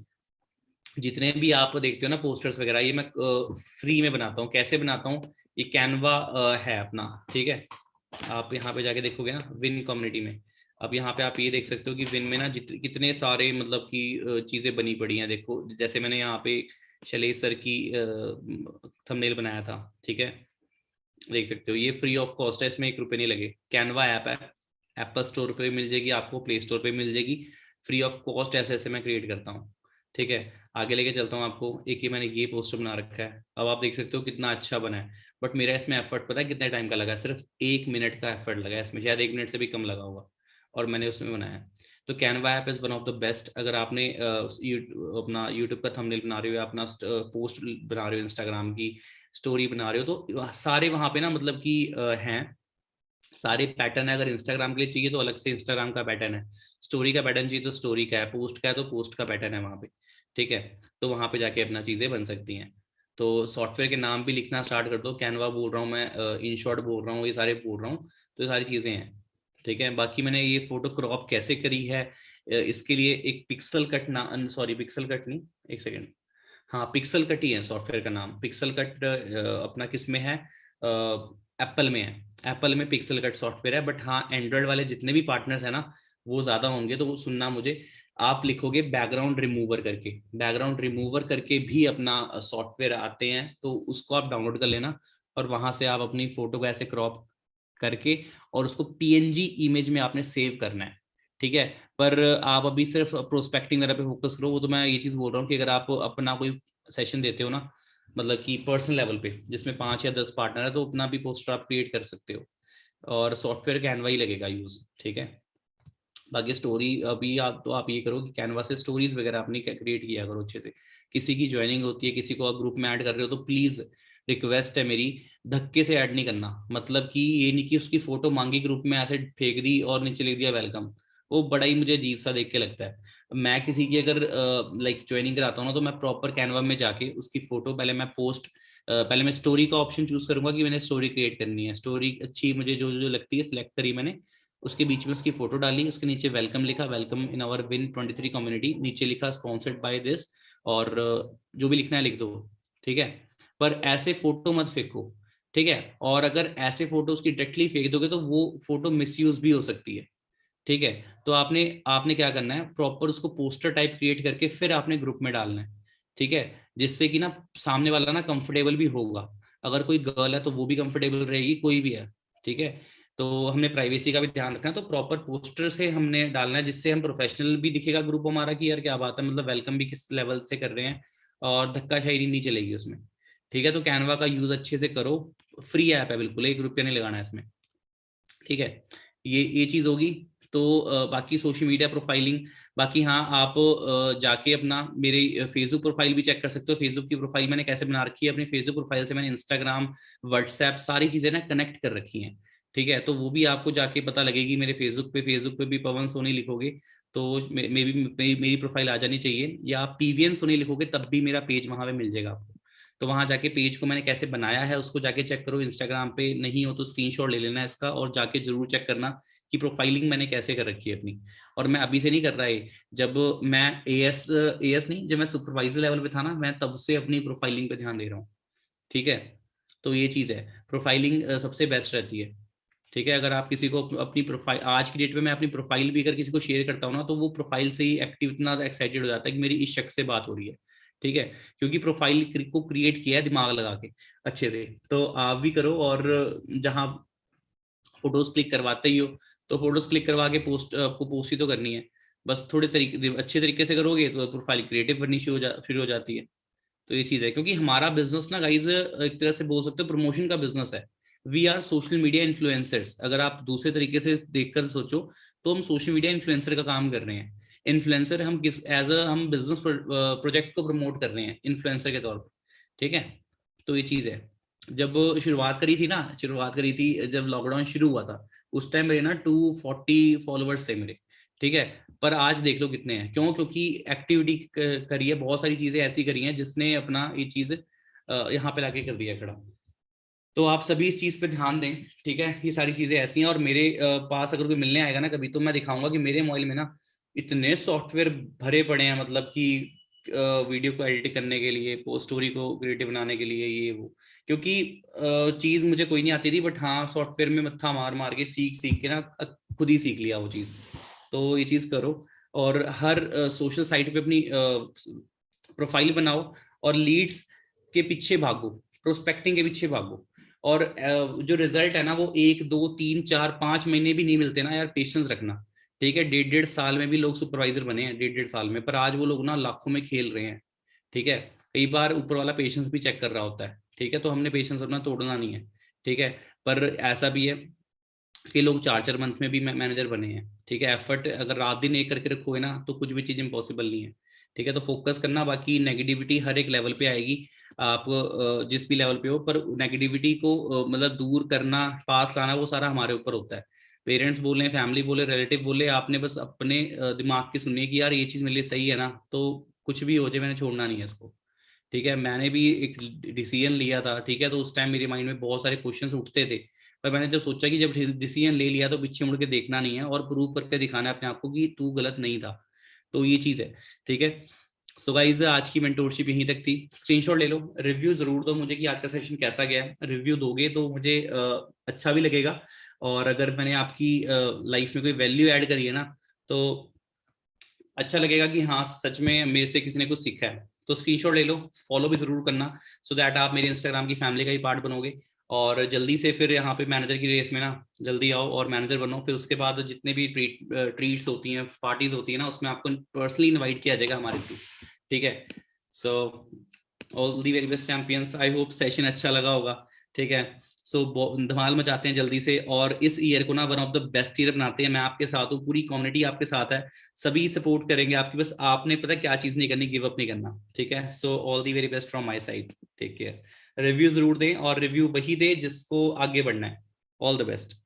जितने भी आप देखते हो ना पोस्टर्स वगैरह, ये मैं फ्री में बनाता हूँ। कैसे बनाता हूँ, ये कैनवा है अपना। ठीक है। आप यहाँ पे जाके देखोगे ना विन कम्युनिटी में, अब यहाँ पे आप ये देख सकते हो कि विन में ना कितने सारे मतलब की चीजें बनी पड़ी हैं। देखो जैसे मैंने यहाँ पे शैलेश सर की थंबनेल बनाया था। ठीक है। देख सकते हो ये फ्री ऑफ कॉस्ट है, इसमें 1 रुपये नहीं लगे। कैनवा ऐप है, एप्पल स्टोर पे मिल जाएगी आपको, प्ले स्टोर पे मिल जाएगी, फ्री ऑफ कॉस्ट। ऐसे ऐसे मैं क्रिएट करता हूँ। ठीक है। आगे लेके चलता हूँ आपको। एक ही मैंने ये पोस्टर बना रखा है, अब आप देख सकते हो कितना अच्छा बना है। बट मेरा इसमें एफर्ट पता है कितने टाइम का लगा है, सिर्फ 1 मिनट का एफर्ट लगा है इसमें, शायद 1 मिनट से भी कम लगा होगा, और मैंने उसमें बनाया है। तो Canva app is one of the best. अगर आपने अपना यूट्यूब का थंबनेल बना रहे हो, अपना पोस्ट बना रहे हो, इंस्टाग्राम की स्टोरी बना रहे हो, तो सारे वहां पे ना मतलब कि हैं सारे पैटर्न है। अगर इंस्टाग्राम के लिए चाहिए तो अलग से इंस्टाग्राम का पैटर्न है, स्टोरी का पैटर्न चाहिए तो स्टोरी का है, पोस्ट का है तो पोस्ट का पैटर्न है वहां पे। ठीक है। तो वहां पे जाके अपना चीजें बन सकती हैं। तो सॉफ्टवेयर के नाम भी लिखना स्टार्ट कर दो, कैनवा बोल रहा हूँ मैं, इन शॉर्ट बोल रहा हूँ, ये सारे बोल रहा हूँ, तो ये सारी चीजें हैं। ठीक है। बाकी मैंने ये फोटो क्रॉप कैसे करी है, इसके लिए एक पिक्सल कट ना, सॉरी पिक्सल कट नहीं, एक सेकेंड, हाँ पिक्सल कट ही है सॉफ्टवेयर का नाम। पिक्सल कट अपना किस में है, एप्पल में है। एप्पल में पिक्सल कट सॉफ्टवेयर है। बट हाँ एंड्रॉयड वाले जितने भी पार्टनर्स है ना वो ज्यादा होंगे, तो वो सुनना मुझे, आप लिखोगे बैकग्राउंड रिमूवर करके, बैकग्राउंड रिमूवर करके भी अपना सॉफ्टवेयर आते हैं, तो उसको आप डाउनलोड कर लेना। और वहां से आप अपनी फोटो को ऐसे क्रॉप करके और उसको PNG इमेज में आपने सेव करना है। ठीक है। पर आप अभी सिर्फ प्रोस्पेक्टिंग वगैरह पे फोकस करो। वो तो मैं ये चीज बोल रहा हूँ कि अगर आप अपना कोई सेशन देते हो ना, मतलब कि पर्सनल लेवल पे जिसमें 5 या 10 पार्टनर है, तो अपना भी पोस्टर आप क्रिएट कर सकते हो, और सॉफ्टवेयर कैनवा ही लगेगा यूज। ठीक है। बाकी स्टोरी अभी आप तो आप ये करो कि कैनवा से स्टोरीज वगैरह अपनी क्रिएट किया करो अच्छे से। किसी की ज्वाइनिंग होती है, किसी को आप ग्रुप में ऐड कर रहे हो, तो प्लीज रिक्वेस्ट है मेरी, धक्के से ऐड नहीं करना। मतलब कि ये नहीं कि उसकी फोटो मांगी ग्रुप में ऐसे फेंक दी और नीचे लिख दिया वेलकम, वो बड़ा ही मुझे अजीब सा देख के लगता है। मैं किसी की अगर लाइक ज्वाइनिंग कराता हूँ ना, तो मैं प्रॉपर कैनवा में जाके उसकी फोटो पहले मैं पोस्ट, पहले मैं स्टोरी का ऑप्शन चूज करूंगा कि मैंने स्टोरी क्रिएट करनी है, स्टोरी अच्छी मुझे जो जो लगती है सिलेक्ट करी मैंने, उसके बीच में उसकी फोटो डाली, उसके नीचे वेलकम लिखा, welcome in our Win23 community, नीचे लिखा स्पॉन्सर्ड बाय दिस, और जो भी लिखना है लिख दो। ठीक है। पर ऐसे फोटो मत फेंको। ठीक है। और अगर ऐसे फोटो उसकी डायरेक्टली फेंक दोगे तो वो फोटो मिसयूज भी हो सकती है। ठीक है। तो आपने आपने क्या करना है, प्रॉपर उसको पोस्टर टाइप क्रिएट करके फिर आपने ग्रुप में डालना है। ठीक है। जिससे कि ना सामने वाला ना कंफर्टेबल भी होगा, अगर कोई गर्ल है तो वो भी कंफर्टेबल रहेगी, कोई भी है। ठीक है। तो हमने प्राइवेसी का भी ध्यान रखना है, तो प्रॉपर पोस्टर से हमने डालना है, जिससे हम प्रोफेशनल भी दिखेगा ग्रुप हमारा कि यार क्या बात है, मतलब वेलकम भी किस लेवल से कर रहे हैं, और धक्काशाही नहीं चलेगी उसमें। ठीक है। तो कैनवा का यूज अच्छे से करो, फ्री ऐप है बिल्कुल, 1 रुपया नहीं लगाना है इसमें। ठीक है। ये चीज होगी। तो बाकी सोशल मीडिया प्रोफाइलिंग, बाकी हाँ आप जाके अपना मेरे फेसबुक प्रोफाइल भी चेक कर सकते हो। फेसबुक की प्रोफाइल मैंने कैसे बना रखी है, अपनी फेसबुक प्रोफाइल से मैंने इंस्टाग्राम, व्हाट्सएप सारी चीजें ना कनेक्ट कर रखी हैं। ठीक है। तो वो भी आपको जाके पता लगेगी मेरे फेसबुक पे भी पवन सोनी लिखोगे तो मेरी प्रोफाइल आ जानी चाहिए, या आप PVN सोनी लिखोगे तब भी मेरा पेज वहां पे मिल जाएगा आपको। तो वहां जाके पेज को मैंने कैसे बनाया है उसको जाके चेक करो। इंस्टाग्राम पे नहीं हो तो स्क्रीनशॉट ले लेना इसका, और जाके जरूर चेक करना कि प्रोफाइलिंग मैंने कैसे कर रखी है अपनी। और मैं अभी से नहीं कर रहा है, जब मैं एएस नहीं, जब मैं सुपरवाइजर लेवल पे था ना, मैं तब से अपनी प्रोफाइलिंग पे ध्यान दे रहा हूँ। ठीक है। तो ये चीज है, प्रोफाइलिंग सबसे बेस्ट रहती है। ठीक है। अगर आप किसी को अपनी प्रोफाइल, आज की डेट में मैं अपनी प्रोफाइल भी अगर किसी को शेयर करता हूँ ना, तो वो प्रोफाइल से ही एक्टिव इतना एक्साइटेड हो जाता है कि मेरी इस शख्स से बात हो रही है। ठीक है, क्योंकि प्रोफाइल को क्रिएट किया है दिमाग लगा के अच्छे से। तो आप भी करो, और जहां फोटोज क्लिक करवाते ही हो तो फोटोज क्लिक करवा के पोस्ट आपको पोस्ट ही तो करनी है, बस थोड़े तरीके अच्छे तरीके से करोगे तो प्रोफाइल क्रिएटिव बननी शुरू हो जाती है। तो ये चीज है, क्योंकि हमारा बिजनेस ना गाइज एक तरह से बोल सकते हो प्रमोशन का बिजनेस है। We are social media influencers. अगर आप दूसरे तरीके से देखकर सोचो तो हम सोशल मीडिया इन्फ्लुएंसर का काम कर रहे हैं। इन्फ्लुएंसर हम किस एज अ हम बिजनेस प्रोजेक्ट को प्रमोट कर रहे हैं इन्फ्लुएंसर के तौर पर, ठीक है। तो ये चीज है। जब शुरुआत करी थी जब लॉकडाउन शुरू हुआ था, उस टाइम मेरे ना 240 फॉलोअर्स थे मेरे, ठीक है। पर आज देख लो कितने हैं, क्यों? क्योंकि एक्टिविटी करी है, बहुत सारी चीजें ऐसी करी हैं जिसने अपना ये चीज यहाँ पे लाके कर दिया खड़ा। तो आप सभी इस चीज पे ध्यान दें, ठीक है। ये सारी चीजें ऐसी हैं, और मेरे पास अगर कोई मिलने आएगा ना कभी, तो मैं दिखाऊंगा कि मेरे मोबाइल में ना इतने सॉफ्टवेयर भरे पड़े हैं, मतलब कि वीडियो को एडिट करने के लिए, पोस्ट स्टोरी को क्रिएटिव बनाने के लिए, ये वो। क्योंकि चीज मुझे कोई नहीं आती थी, बट हाँ सॉफ्टवेयर में मत्था मार मार के सीख के ना खुद ही सीख लिया वो चीज। तो ये चीज करो, और हर सोशल साइट पे अपनी प्रोफाइल बनाओ, और लीड्स के पीछे भागो, प्रोस्पेक्टिंग के पीछे भागो। और जो रिजल्ट है ना वो 1 2 3 4 5 महीने भी नहीं मिलते ना यार, पेशेंस रखना, ठीक है। 1.5 1.5 साल में भी लोग सुपरवाइजर बने हैं, 1.5 1.5 साल में, पर आज वो लोग ना लाखों में खेल रहे हैं, ठीक है। कई बार ऊपर वाला पेशेंस भी चेक कर रहा होता है, ठीक है। तो हमने पेशेंस अपना तोड़ना नहीं है, ठीक है। पर ऐसा भी है कि लोग 4 4 मंथ में भी मैनेजर बने हैं, ठीक है। एफर्ट अगर रात दिन एक करके रखोगे ना तो कुछ भी चीज इम्पॉसिबल नहीं है, ठीक है। तो फोकस करना, बाकी नेगेटिविटी हर एक लेवल पे आएगी, आप जिस भी लेवल पे हो, पर नेगेटिविटी को मतलब दूर करना, पास लाना, वो सारा हमारे ऊपर होता है। पेरेंट्स बोले, फैमिली बोले, रिलेटिव बोले, आपने बस अपने दिमाग की सुनिए कि यार ये चीज मेरे लिए सही है ना, तो कुछ भी हो जाए मैंने छोड़ना नहीं है इसको, ठीक है। मैंने भी एक डिसीजन लिया था, ठीक है। तो उस टाइम मेरे माइंड में बहुत सारे क्वेश्चंस उठते थे, पर मैंने जब सोचा कि जब डिसीजन ले लिया तो पीछे मुड़ के देखना नहीं है, और प्रूव करके दिखाना है अपने आप को कि तू गलत नहीं था। तो ये चीज है, ठीक है। सो गाइज आज की मेंटोरशिप यहीं तक थी। स्क्रीनशॉट ले लो, रिव्यू जरूर दो मुझे कि आज का सेशन कैसा गया है। रिव्यू दोगे तो मुझे अच्छा भी लगेगा, और अगर मैंने आपकी लाइफ में कोई वैल्यू ऐड करी है ना, तो अच्छा लगेगा कि हाँ सच में मेरे से किसी ने कुछ सीखा है। तो स्क्रीनशॉट ले लो, फॉलो भी जरूर करना, सो दैट आप मेरे इंस्टाग्राम की फैमिली का ही पार्ट बनोगे। और जल्दी से फिर यहाँ पे मैनेजर की रेस में ना जल्दी आओ और मैनेजर बनो। फिर उसके बाद जितने भी ट्रीट्स होती हैं, पार्टीज होती है ना, उसमें आपको पर्सनली इन्वाइट किया जाएगा हमारे थ्रू, ठीक है। So all the very best champions, I hope session अच्छा लगा होगा, ठीक है। सो धमाल मचाते हैं जल्दी से, और इस ईयर को ना one of the best year बनाते हैं। मैं आपके साथ हूँ, पूरी कम्युनिटी आपके साथ है, सभी सपोर्ट करेंगे आपकी, बस आपने पता क्या चीज नहीं करनी, गिव अप नहीं करना, ठीक है। So all the very best from my side, take care. Review जरूर दें, और रिव्यू वही दे जिसको आगे बढ़ना है। All the best.